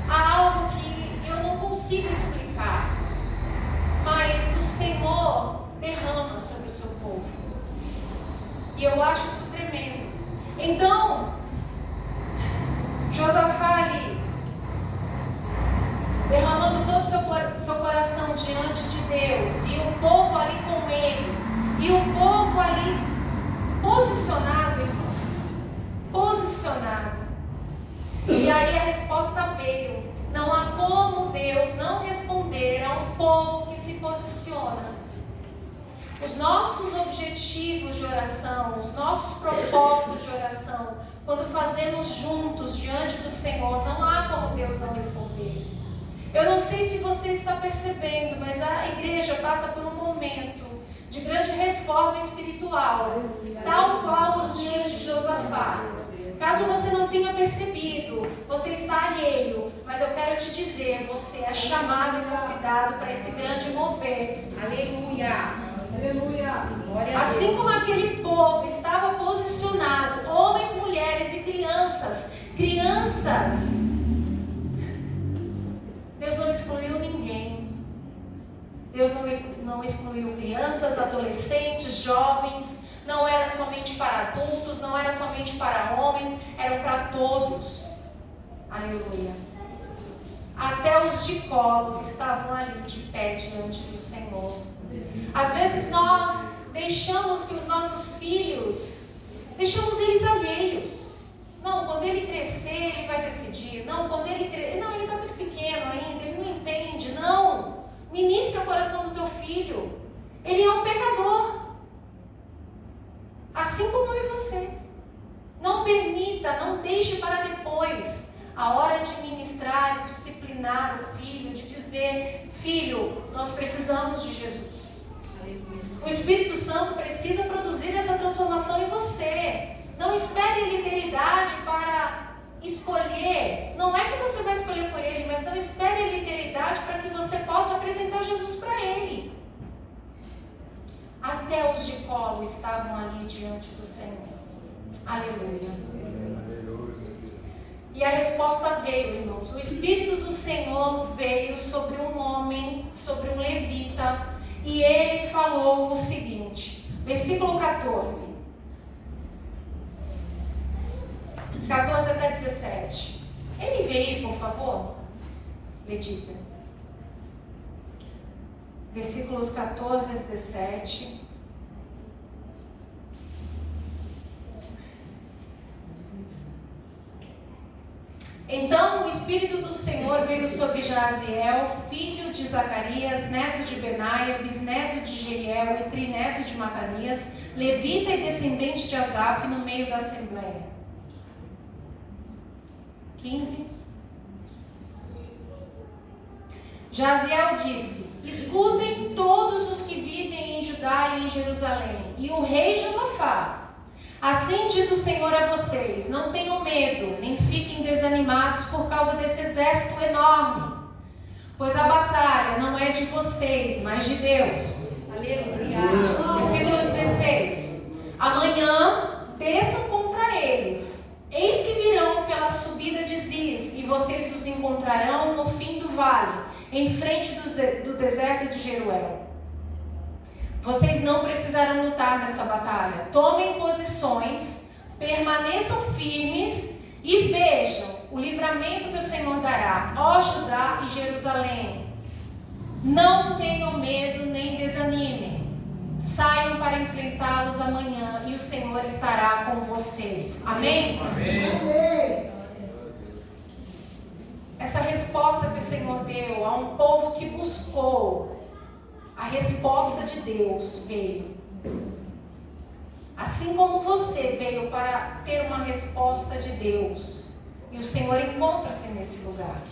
D: Há algo que eu não consigo explicar, mas derrama sobre o seu povo. E eu acho isso tremendo. Então, Josafá ali, derramando todo o seu coração diante de Deus, e o povo ali com ele, e o povo ali posicionado, irmãos, posicionado. E aí a resposta veio. Não há como Deus não responder a um povo que se posiciona. Os nossos objetivos de oração, os nossos propósitos de oração, quando fazemos juntos diante do Senhor, não há como Deus não responder. Eu não sei se você está percebendo, mas a igreja passa por um momento de grande reforma espiritual, tal qual os dias de Josafá. Caso você não tenha percebido, você está alheio, mas eu quero te dizer, você é chamado e convidado para esse grande mover.
B: Aleluia. Aleluia. Glória a Deus.
D: Assim como aquele povo estava posicionado, homens, mulheres e crianças, Deus não excluiu ninguém. Deus não excluiu crianças, adolescentes, jovens. Não era somente para adultos, não era somente para homens, eram para todos. Aleluia. Até os de colo estavam ali de pé diante do Senhor. Às vezes nós deixamos que os nossos filhos, deixamos eles alheios. Não, quando ele crescer, ele vai decidir. Não, quando ele crescer, não, ele está muito pequeno ainda, ele não entende. Não, ministra o coração do teu filho. Ele é um pecador. Assim como eu e você. Não permita, não deixe para depois a hora de ministrar, de disciplinar o filho, de dizer, filho, nós precisamos de Jesus. O Espírito Santo precisa produzir essa transformação em você. Não espere ele ter idade para escolher. Não é que você vai escolher por ele, mas não espere ele ter idade para que você possa apresentar Jesus para ele. Até os de colo estavam ali diante do Senhor. Aleluia. E a resposta veio, irmãos. O Espírito do Senhor veio sobre um homem, sobre um levita, e ele falou o seguinte, versículo 14. 14 até 17. Ele veio, por favor, Letícia. Versículos 14 a 17. Então o Espírito do Senhor veio sobre Jaziel, filho de Zacarias, neto de Benaia, bisneto de Jeiel e trineto de Matanias, levita e descendente de Asaf, no meio da assembleia. 15. Jaziel disse: escutem todos os que vivem em Judá e em Jerusalém, e o rei Josafá. Assim diz o Senhor a vocês: não tenham medo, nem fiquem desanimados por causa desse exército enorme, pois a batalha não é de vocês, mas de Deus. Aleluia. Versículo 16. Amanhã desçam contra eles. Eis que virão pela subida de Ziz, e vocês os encontrarão no fim do vale, em frente do deserto de Jeruel. Vocês não precisarão lutar nessa batalha. Tomem posições, permaneçam firmes e vejam o livramento que o Senhor dará, ó Judá e Jerusalém. Não tenham medo nem desanimem. Saiam para enfrentá-los amanhã e o Senhor estará com vocês. Amém?
B: Amém.
D: Essa resposta que o Senhor deu a um povo que buscou, a resposta de Deus veio. Assim como você veio para ter uma resposta de Deus, e o Senhor encontra-se nesse lugar.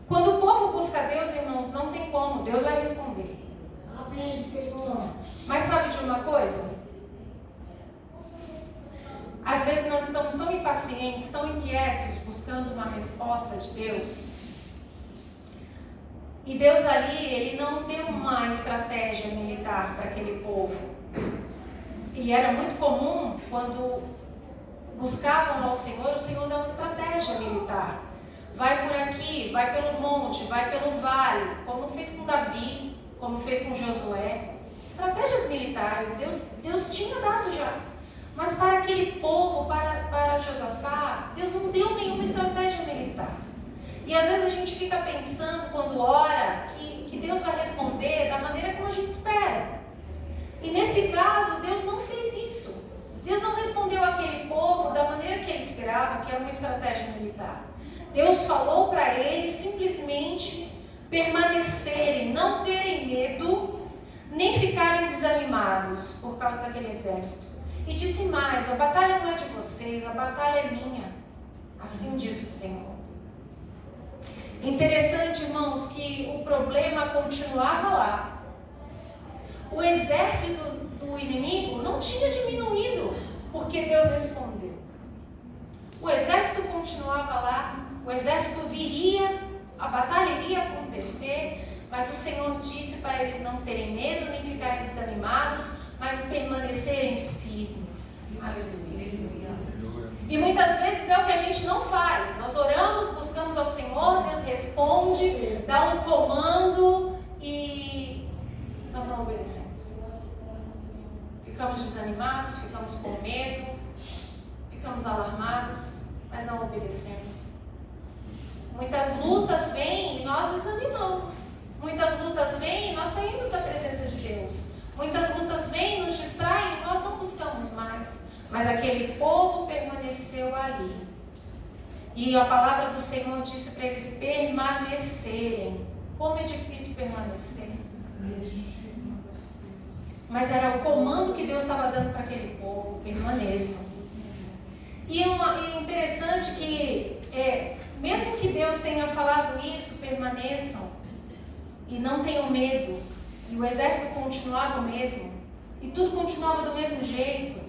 D: Quando o povo busca Deus, irmãos, não tem como, Deus vai responder.
B: Amém, Senhor.
D: Mas sabe de uma coisa? Às vezes nós estamos tão impacientes, tão inquietos, buscando uma resposta de Deus. E Deus ali, Ele não deu uma estratégia militar para aquele povo. E era muito comum, quando buscavam ao Senhor, o Senhor dá uma estratégia militar. vai por aqui, vai pelo monte, vai pelo vale, como fez com Davi, como fez com Josué. Estratégias militares, Deus tinha dado já. Mas para aquele povo, para Josafá, Deus não deu nenhuma estratégia militar. E às vezes a gente fica pensando, quando ora, que Deus vai responder da maneira como a gente espera. E nesse caso, Deus não fez isso. Deus não respondeu àquele povo da maneira que ele esperava, que era uma estratégia militar. Deus falou para eles simplesmente permanecerem, não terem medo, nem ficarem desanimados por causa daquele exército. E disse mais: a batalha não é de vocês, a batalha é minha. Assim diz o Senhor. Interessante, irmãos, que o problema continuava lá. O exército do inimigo não tinha diminuído porque Deus respondeu. O exército continuava lá, o exército viria, a batalha iria acontecer, mas o Senhor disse para eles não terem medo nem ficarem desanimados, mas permanecerem firmes. Aleluia. E muitas vezes é o que a gente não faz. Nós oramos, buscamos ao Senhor, Deus responde, dá um comando e nós não obedecemos. Ficamos desanimados, ficamos com medo, ficamos alarmados, mas não obedecemos. Muitas lutas vêm e nós desanimamos. Muitas lutas vêm e nós saímos da presença de Deus. Muitas lutas vêm, nos distraem e nós não buscamos mais. Mas aquele povo permaneceu ali. E a palavra do Senhor disse para eles permanecerem. Como é difícil permanecer. Mas era o comando que Deus estava dando para aquele povo: permaneçam. E é interessante que, mesmo que Deus tenha falado isso, permaneçam, e não tenham medo, e o exército continuava o mesmo, e tudo continuava do mesmo jeito,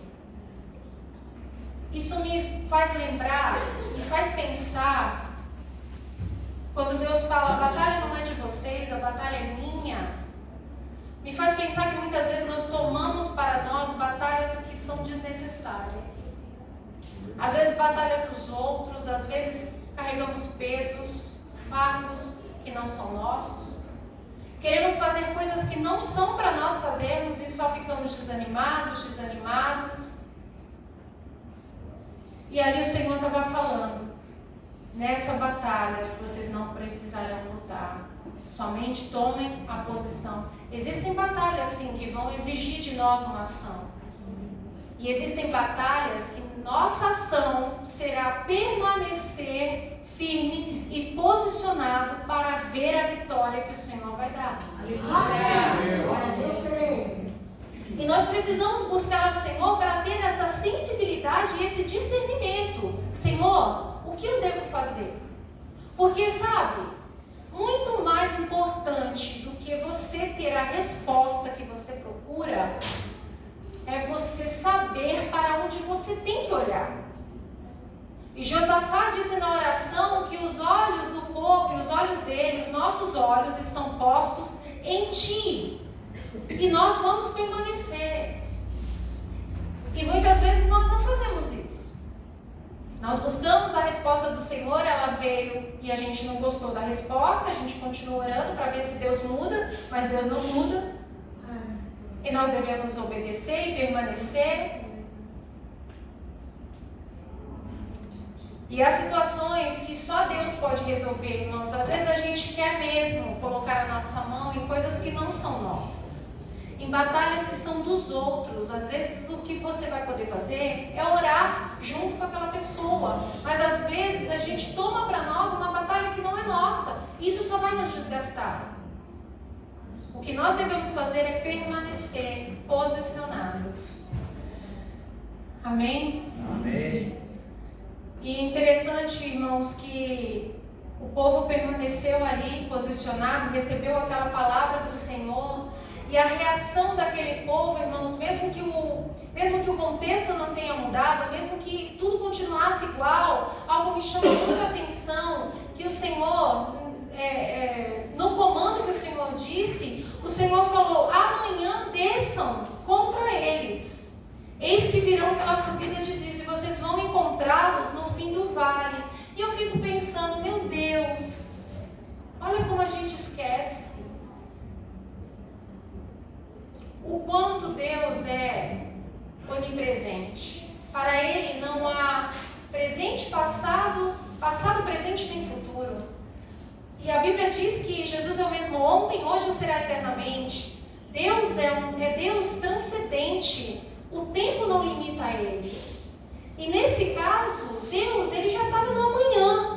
D: isso me faz lembrar, me faz pensar, quando Deus fala: a batalha não é de vocês, a batalha é minha. Me faz pensar que muitas vezes nós tomamos para nós batalhas que são desnecessárias. Às vezes batalhas dos outros, às vezes carregamos pesos, fardos que não são nossos. Queremos fazer coisas que não são para nós fazermos e só ficamos desanimados. E ali o Senhor estava falando: nessa batalha vocês não precisarão lutar. Somente tomem a posição. Existem batalhas, sim, que vão exigir de nós uma ação. E existem batalhas que nossa ação será permanecer firme e posicionado para ver a vitória que o Senhor vai dar. E nós precisamos buscar ao Senhor para ter essa sensibilidade e esse discernimento. Senhor, o que eu devo fazer? Porque, sabe, muito mais importante do que você ter a resposta que você procura é você saber para onde você tem que olhar. E Josafá disse na oração que os olhos do povo e os olhos dele, os nossos olhos, estão postos em ti. E nós vamos permanecer. E muitas vezes nós não fazemos isso. Nós buscamos a resposta do Senhor, ela veio e a gente não gostou da resposta, a gente continua orando para ver se Deus muda, mas Deus não muda. E nós devemos obedecer e permanecer. E há situações que só Deus pode resolver, irmãos. Às vezes a gente quer mesmo colocar a nossa mão em coisas que não são nossas. Em batalhas que são dos outros. Às vezes o que você vai poder fazer é orar junto com aquela pessoa. Mas às vezes a gente toma para nós uma batalha que não é nossa. Isso só vai nos desgastar. O que nós devemos fazer é permanecer posicionados. Amém?
E: Amém.
D: E é interessante, irmãos, que o povo permaneceu ali posicionado, recebeu aquela palavra do Senhor. E a reação daquele povo, irmãos, mesmo que o contexto não tenha mudado, mesmo que tudo continuasse igual, algo me chama muita atenção, que o Senhor, no comando que o Senhor disse, o Senhor falou: amanhã desçam contra eles. Eis que virão pela subida de Ziz, e vocês vão encontrá-los no fim do vale. E eu fico pensando, meu Deus, o quanto Deus é onipresente. Para Ele não há presente, passado, presente nem futuro. E a Bíblia diz que Jesus é o mesmo ontem, hoje e será eternamente. Deus é Deus transcendente. O tempo não limita a Ele. E nesse caso, Deus, Ele já estava no amanhã.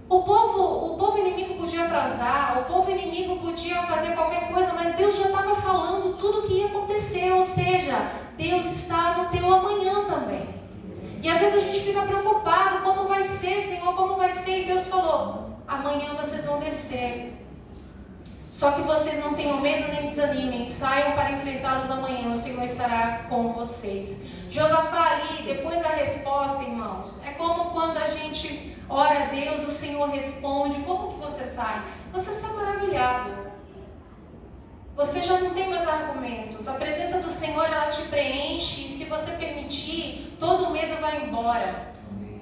D: O povo inimigo podia atrasar, o povo inimigo podia fazer qualquer coisa, mas Deus já estava falando tudo o que ia acontecer. Ou seja, Deus está no teu amanhã também. E às vezes a gente fica preocupado, como vai ser, Senhor, como vai ser? E Deus falou, amanhã vocês vão descer. Só que vocês não tenham medo nem desanimem, saiam para enfrentá-los amanhã, o Senhor estará com vocês. Josafá ali, depois da resposta, irmãos, é como quando a gente ora a Deus, o Senhor responde. Como que você sai? Você sai maravilhado. Você já não tem mais argumentos. A presença do Senhor, ela te preenche, e se você permitir, todo o medo vai embora.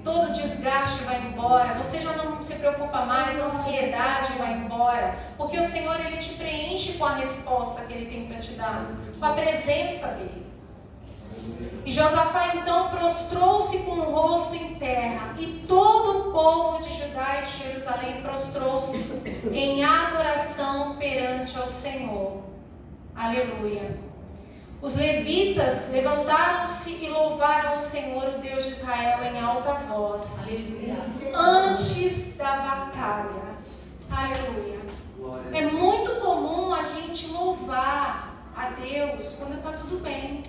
D: Todo desgaste vai embora, você já não se preocupa mais, a ansiedade vai embora, porque o Senhor, Ele te preenche com a resposta que Ele tem para te dar, com a presença dEle. E Josafá então prostrou-se com o rosto em terra, e todo o povo de Judá e de Jerusalém prostrou-se em adoração perante ao Senhor. Aleluia. Os levitas levantaram-se e louvaram o Senhor, o Deus de Israel, em alta voz. Aleluia. Antes da batalha. Aleluia. É muito comum a gente louvar a Deus quando está tudo bem.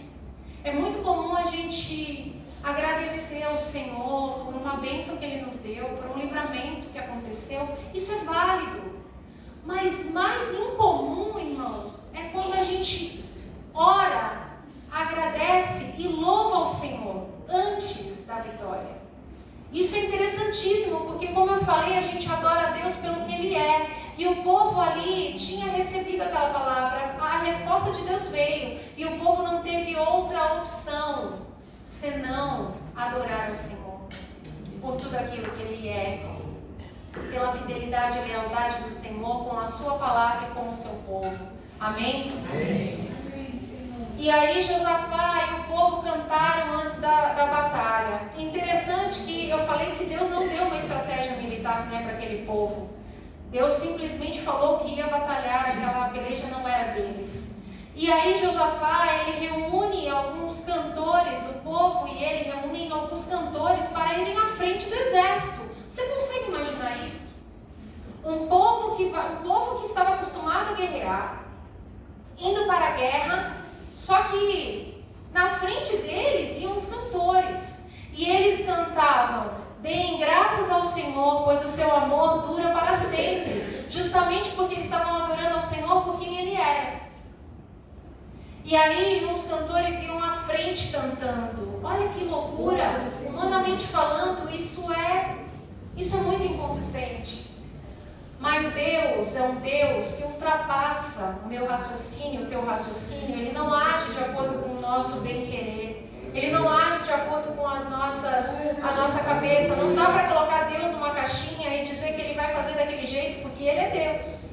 D: É muito comum a gente agradecer ao Senhor por uma bênção que Ele nos deu, por um livramento que aconteceu. Isso é válido. Mas mais incomum, irmãos, é quando a gente ora, agradece e louva ao Senhor antes da vitória. Isso é interessantíssimo, porque como eu falei, a gente adora a Deus pelo que Ele é. E o povo ali tinha recebido aquela palavra, a resposta de Deus veio, e o povo não teve outra opção senão adorar o Senhor por tudo aquilo que Ele é, pela fidelidade e lealdade do Senhor com a sua palavra e com o seu povo. Amém? Amém. E aí Josafá e o povo cantaram antes da batalha. Interessante que eu falei que Deus não deu uma estratégia militar, né, para aquele povo. Deus simplesmente falou que ia batalhar, aquela peleja não era deles. E aí Josafá, ele reúne alguns cantores, o povo e ele reúnem alguns cantores para irem à frente do exército. Você consegue imaginar isso? Um povo que estava acostumado a guerrear, indo para a guerra. Só que na frente deles iam os cantores, e eles cantavam: deem graças ao Senhor, pois o seu amor dura para sempre, justamente porque eles estavam adorando ao Senhor por quem Ele era. E aí os cantores iam à frente cantando. Olha que loucura! Humanamente falando, isso é muito inconsistente. Mas Deus é um Deus que ultrapassa o meu raciocínio, o teu raciocínio. Ele não age de acordo com o nosso bem-querer. Ele não age de acordo com a nossa cabeça. Não dá para colocar Deus numa caixinha e dizer que Ele vai fazer daquele jeito, porque Ele é Deus.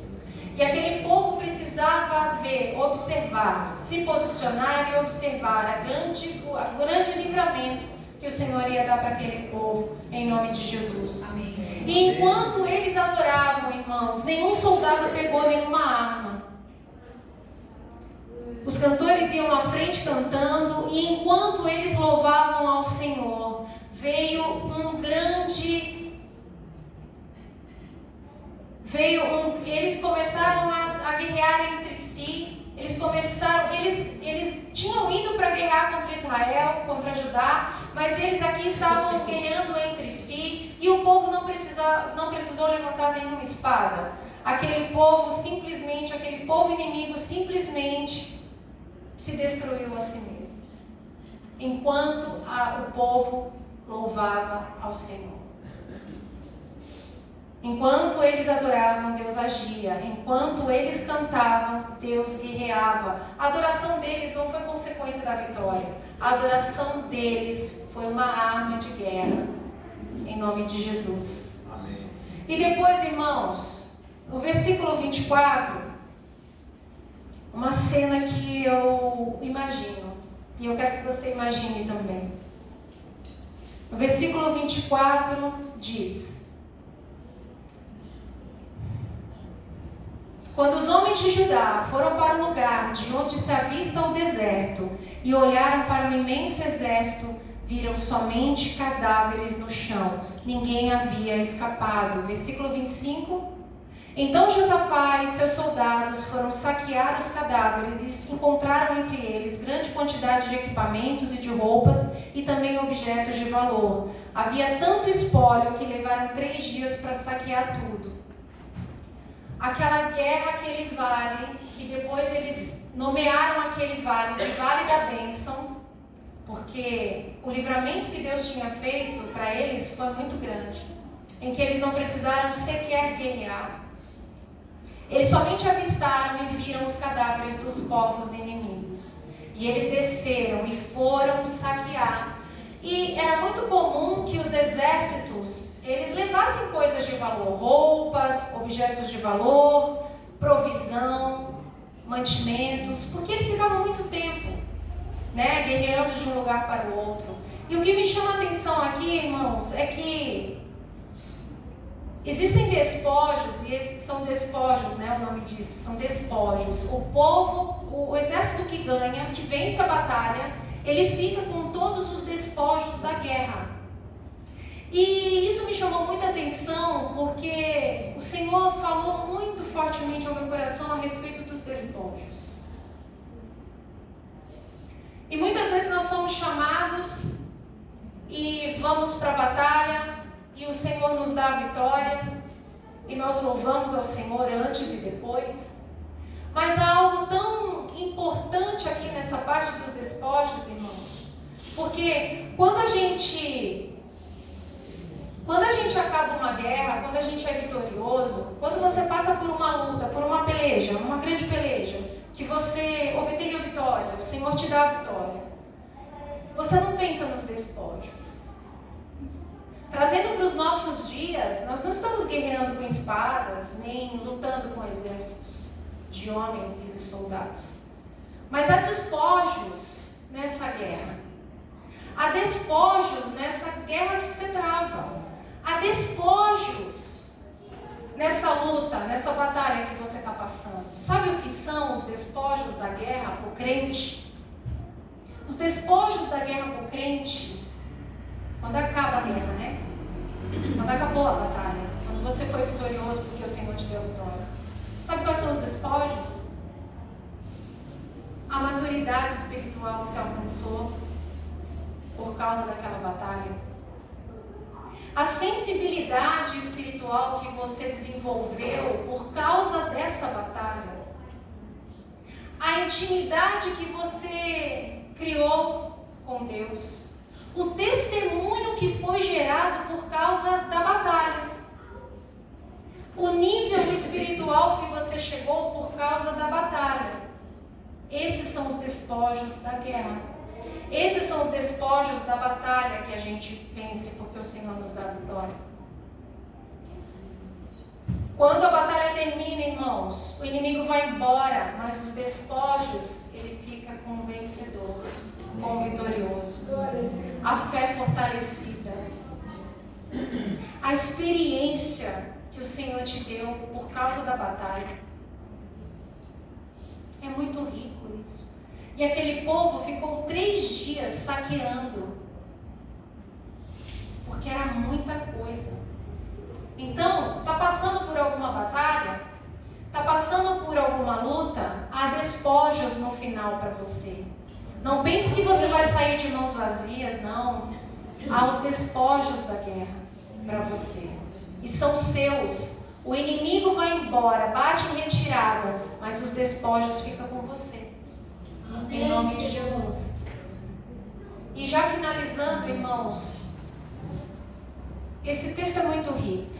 D: E aquele povo precisava ver, observar, se posicionar e observar o grande livramento que o Senhor ia dar para aquele povo, em nome de Jesus. Amém. E enquanto eles adoravam, irmãos, nenhum soldado pegou nenhuma arma. Os cantores iam à frente cantando, e enquanto eles louvavam ao Senhor, veio eles começaram a guerrear entre si. Eles tinham ido para guerrear contra Israel, contra Judá, mas eles aqui estavam guerreando entre si, e o povo não precisou levantar nenhuma espada. Aquele povo inimigo simplesmente se destruiu a si mesmo, enquanto o povo louvava ao Senhor. Enquanto eles adoravam, Deus agia. Enquanto eles cantavam, Deus guerreava. A adoração deles não foi consequência da vitória. A adoração deles foi uma arma de guerra. Em nome de Jesus.
E: Amém.
D: E depois, irmãos, no versículo 24, uma cena que eu imagino, e eu quero que você imagine também. No versículo 24 diz: quando os homens de Judá foram para o lugar de onde se avista o deserto e olharam para o imenso exército, viram somente cadáveres no chão. Ninguém havia escapado. Versículo 25. Então Josafá e seus soldados foram saquear os cadáveres e encontraram entre eles grande quantidade de equipamentos e de roupas e também objetos de valor. Havia tanto espólio que levaram 3 dias para saquear tudo. Aquela guerra, aquele vale, que depois eles nomearam aquele vale de Vale da Bênção, porque o livramento que Deus tinha feito para eles foi muito grande, em que eles não precisaram sequer guerrear. Eles somente avistaram e viram os cadáveres dos povos inimigos. E eles desceram e foram saquear. E era muito comum que os exércitos, eles levassem coisas de valor, roupas, objetos de valor, provisão, mantimentos, porque eles ficavam muito tempo, guerreando de um lugar para o outro. E o que me chama a atenção aqui, irmãos, é que existem despojos, e esses são despojos, o nome disso, são despojos. O povo, o exército que ganha, que vence a batalha, ele fica com todos os despojos da guerra. E isso me chamou muita atenção, porque o Senhor falou muito fortemente ao meu coração a respeito dos despojos. E muitas vezes nós somos chamados e vamos para a batalha, e o Senhor nos dá a vitória, e nós louvamos ao Senhor antes e depois. Mas há algo tão importante aqui nessa parte dos despojos, irmãos, porque quando a gente acaba uma guerra, quando a gente é vitorioso, quando você passa por uma luta, por uma peleja, uma grande peleja, que você obtém a vitória, o Senhor te dá a vitória, você não pensa nos despojos. Trazendo para os nossos dias, nós não estamos guerreando com espadas, nem lutando com exércitos de homens e de soldados. Mas há despojos nessa guerra. Há despojos nessa guerra que se trava. Há despojos nessa luta, nessa batalha que você está passando. Sabe o que são os despojos da guerra para o crente? Os despojos da guerra para o crente, quando acaba a guerra, Quando acabou a batalha, quando você foi vitorioso porque o Senhor te deu a vitória. Sabe quais são os despojos? A maturidade espiritual que se alcançou por causa daquela batalha. A sensibilidade espiritual que você desenvolveu por causa dessa batalha. A intimidade que você criou com Deus. O testemunho que foi gerado por causa da batalha. O nível espiritual que você chegou por causa da batalha. Esses são os despojos da guerra. Esses são os despojos da batalha que a gente vence porque o Senhor nos dá a vitória. Quando a batalha termina, irmãos, o inimigo vai embora, mas os despojos, ele fica com o vencedor, com o vitorioso. A fé fortalecida. A experiência que o Senhor te deu por causa da batalha. É muito rico isso. E aquele povo ficou 3 dias saqueando, porque era muita coisa. Então, está passando por alguma batalha, está passando por alguma luta, há despojos no final para você. Não pense que você vai sair de mãos vazias, não. Há os despojos da guerra para você. E são seus. O inimigo vai embora, bate em retirada, mas os despojos ficam com você. Em nome de Jesus. E já finalizando, irmãos, esse texto é muito rico.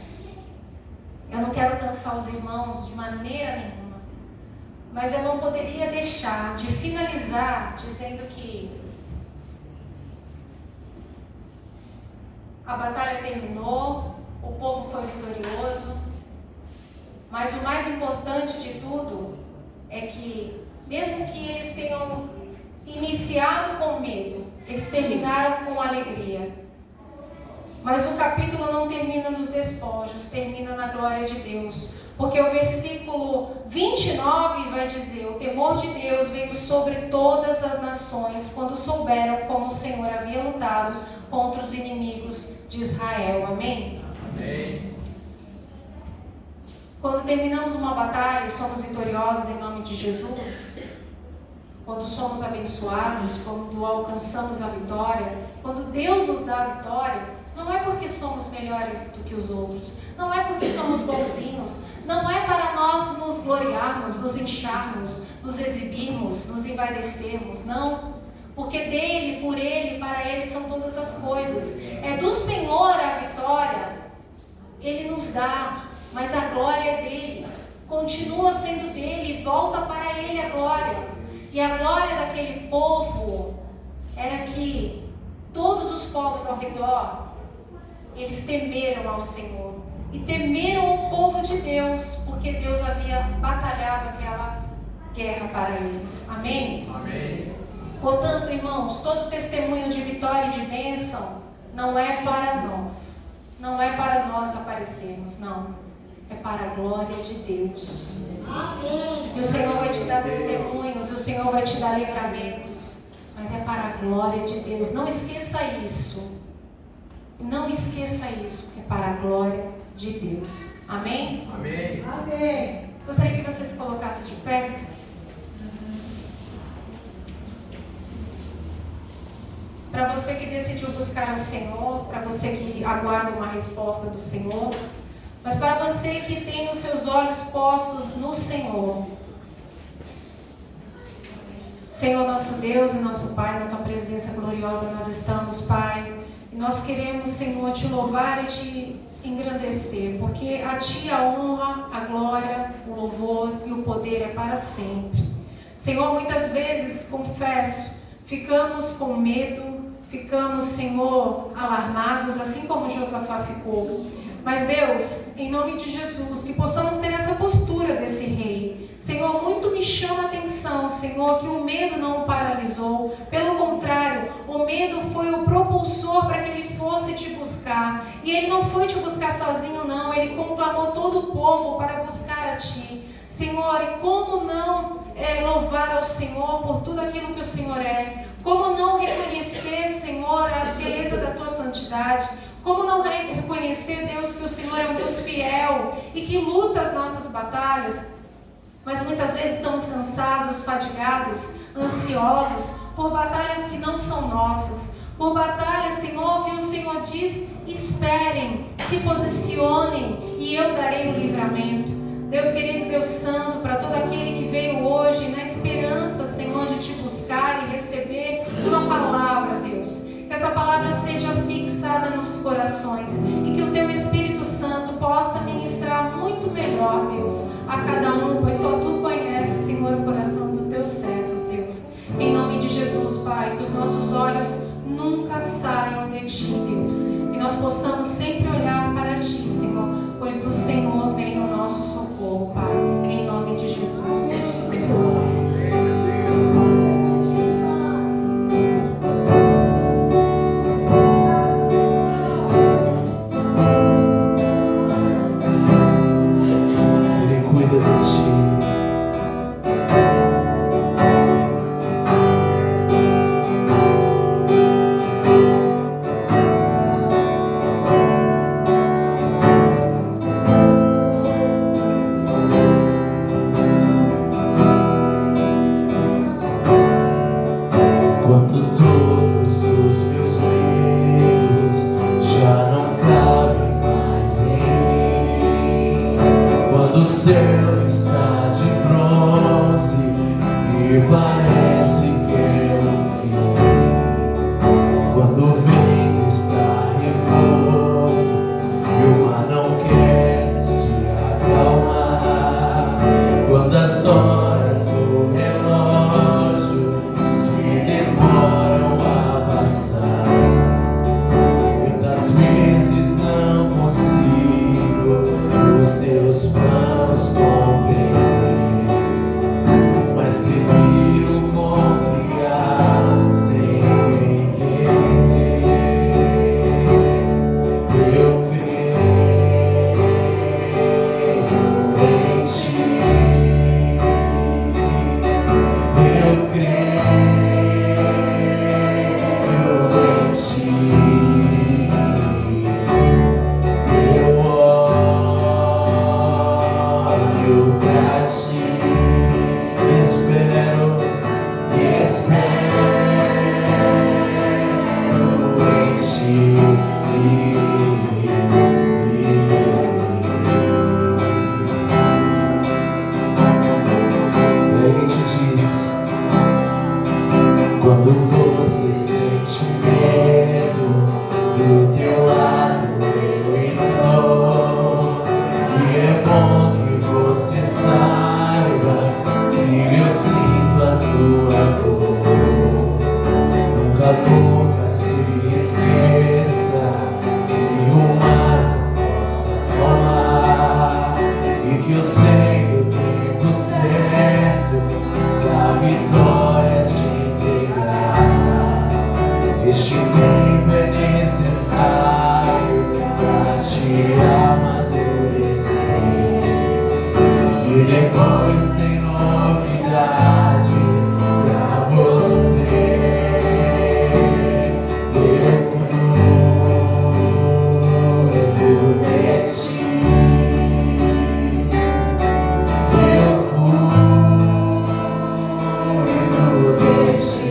D: Eu não quero cansar os irmãos de maneira nenhuma, mas eu não poderia deixar de finalizar dizendo que a batalha terminou, o povo foi vitorioso, mas o mais importante de tudo é que mesmo que eles tenham iniciado com medo, eles terminaram com alegria. Mas o capítulo não termina nos despojos, termina na glória de Deus. Porque o versículo 29 vai dizer: o temor de Deus veio sobre todas as nações quando souberam como o Senhor havia lutado contra os inimigos de Israel. Amém?
E: Amém.
D: Quando terminamos uma batalha e somos vitoriosos em nome de Jesus, quando somos abençoados, quando alcançamos a vitória, quando Deus nos dá a vitória, não é porque somos melhores do que os outros, não é porque somos bonzinhos, não é para nós nos gloriarmos, nos incharmos, nos exibirmos, nos envaidecermos, não. Porque dele, por ele, para ele são todas as coisas. É do Senhor a vitória, ele nos dá, mas a glória é dele, continua sendo dele e volta para ele a glória. E a glória daquele povo era que todos os povos ao redor, eles temeram ao Senhor. E temeram o povo de Deus, porque Deus havia batalhado aquela guerra para eles. Amém?
E: Amém.
D: Portanto, irmãos, todo testemunho de vitória e de bênção não é para nós. Não é para nós aparecermos, não. É para a glória de Deus.
B: Amém.
D: E o Senhor vai te dar testemunhos, e o Senhor vai te dar livramentos. Mas é para a glória de Deus. Não esqueça isso. Não esqueça isso. É para a glória de Deus. Amém?
E: Amém.
B: Amém.
D: Gostaria que você se colocasse de pé. Para você que decidiu buscar o Senhor, para você que aguarda uma resposta do Senhor, mas para você que tem os seus olhos postos no Senhor. Senhor, nosso Deus e nosso Pai, na Tua presença gloriosa nós estamos, Pai. E nós queremos, Senhor, Te louvar e Te engrandecer, porque a Ti a honra, a glória, o louvor e o poder é para sempre. Senhor, muitas vezes, confesso, ficamos com medo, ficamos, Senhor, alarmados, assim como Josafá ficou. Mas Deus, em nome de Jesus, que possamos ter essa postura desse rei. Senhor, muito me chama a atenção, Senhor, que o medo não o paralisou. Pelo contrário, o medo foi o propulsor para que ele fosse te buscar. E ele não foi te buscar sozinho, não. Ele conclamou todo o povo para buscar a ti. Senhor, e como não louvar ao Senhor por tudo aquilo que o Senhor é? Como não reconhecer, Senhor, a beleza da tua santidade? Como não reconhecer, Deus, que o Senhor é um Deus fiel e que luta as nossas batalhas? Mas muitas vezes estamos cansados, fadigados, ansiosos por batalhas que não são nossas. Por batalhas, Senhor, que o Senhor diz: esperem, se posicionem e eu darei o livramento. Deus querido, Deus santo, para todo aquele que veio hoje na esperança, Senhor, de te buscar e receber uma palavra, Deus. Que essa palavra seja fixada nos corações e que o Teu Espírito Santo possa ministrar muito melhor, Deus, a cada um, pois só Tu conheces, Senhor, o coração dos Teus servos, Deus. Em nome de Jesus, Pai, que os nossos olhos nunca saiam de Ti, Deus. Que nós possamos sempre olhar para Ti, Senhor, pois do Senhor vem o nosso socorro, Pai. Em nome de Jesus.
F: Teus planos compreender, mas prefiro
E: Quando você sente medo, do teu lado eu estou. E é bom que você saiba que eu sinto a tua dor. Nunca se esqueça que o mar possa tomar, e que eu sei o tempo certo da vitória te entregar. Este tempo é necessário para te amadurecer, e depois tem novidade pra você. Eu cuido de ti, eu cuido de ti.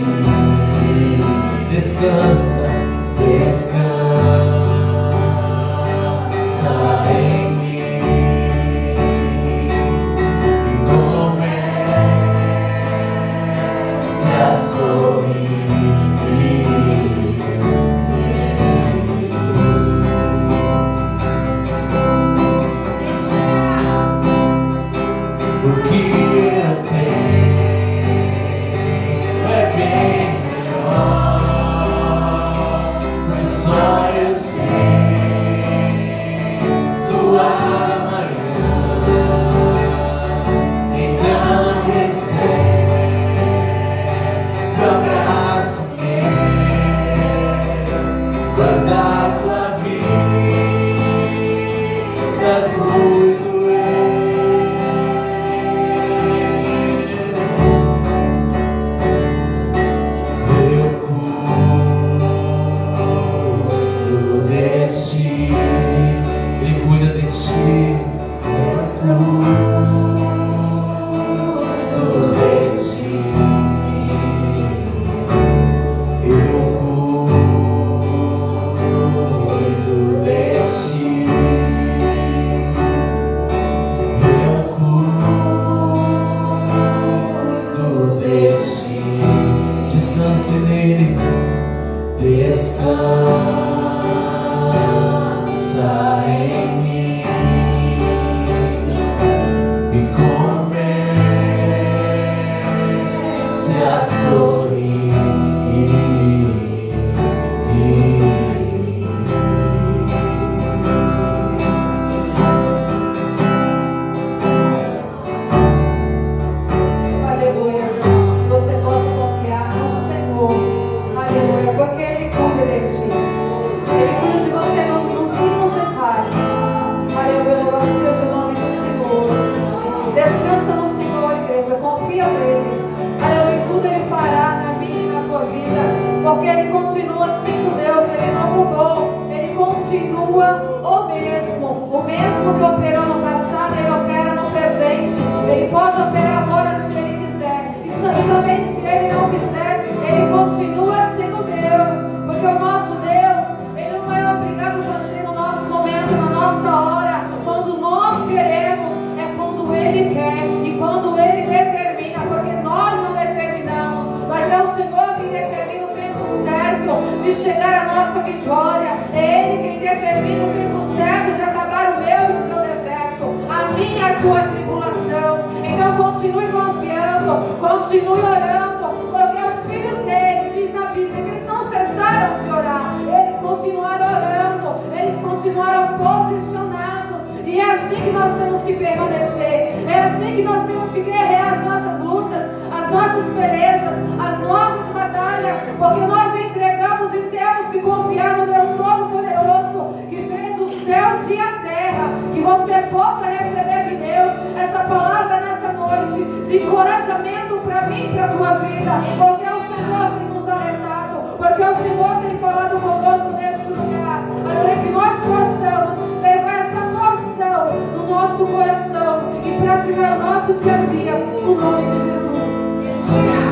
E: Descansa, descansa em mim e comece a sorrir. O que eu tenho é bem melhor, mas só eu sei do amanhã. Então recebe o abraço meu, pois da tua vida cuido eu. Ele cuida de ti, eu cuido de ti, eu cuido de ti, eu cuido de ti. Descanse nele, descansa em mim e comece a sorrir.
A: Aleluia. Você possa confiar no Senhor. Aleluia. Porque Ele cuida de ti. Ele cuida de você nos mínimos detalhes. Aleluia. Louvado seja o nome do Senhor. Descansa no Senhor, igreja. Confia nele. Aleluia. E tudo Ele fará na minha e na tua vida. Porque Ele continua sendo Deus. Ele não mudou. Ele continua o mesmo. O mesmo que operou no passado, Ele opera no presente. Ele pode operar agora se Ele quiser. E também se Ele não quiser, Ele continua sendo Deus. Porque o nosso Deus, Ele não é obrigado a fazer no nosso momento, na nossa hora. Quando nós queremos, é quando Ele quer. E quando Ele determina, porque nós não determinamos, mas é o Senhor quem determina o tempo certo de chegar à nossa vitória. É Ele quem determina o tempo certo de acabar o meu e o teu deserto, a minha e a tua tribulação. Então continue confiando, continue orando, porque os filhos dele, diz na Bíblia, que eles não cessaram de orar, eles continuaram orando, eles continuaram posicionados. E é assim que nós temos que permanecer, é assim que nós temos que guerrear as nossas lutas, as nossas pelejas, as nossas batalhas, porque nós entregamos e temos que confiar no Deus Todo-Poderoso, que fez os céus e a terra. Que você possa receber de Deus essa palavra nessa noite, de encorajamento para mim e para a tua vida, porque o Senhor tem nos alertado, porque o Senhor tem falado conosco neste lugar. Aleluia, que nós possamos levar essa porção no nosso coração e praticar o nosso dia a dia, no nome de Jesus.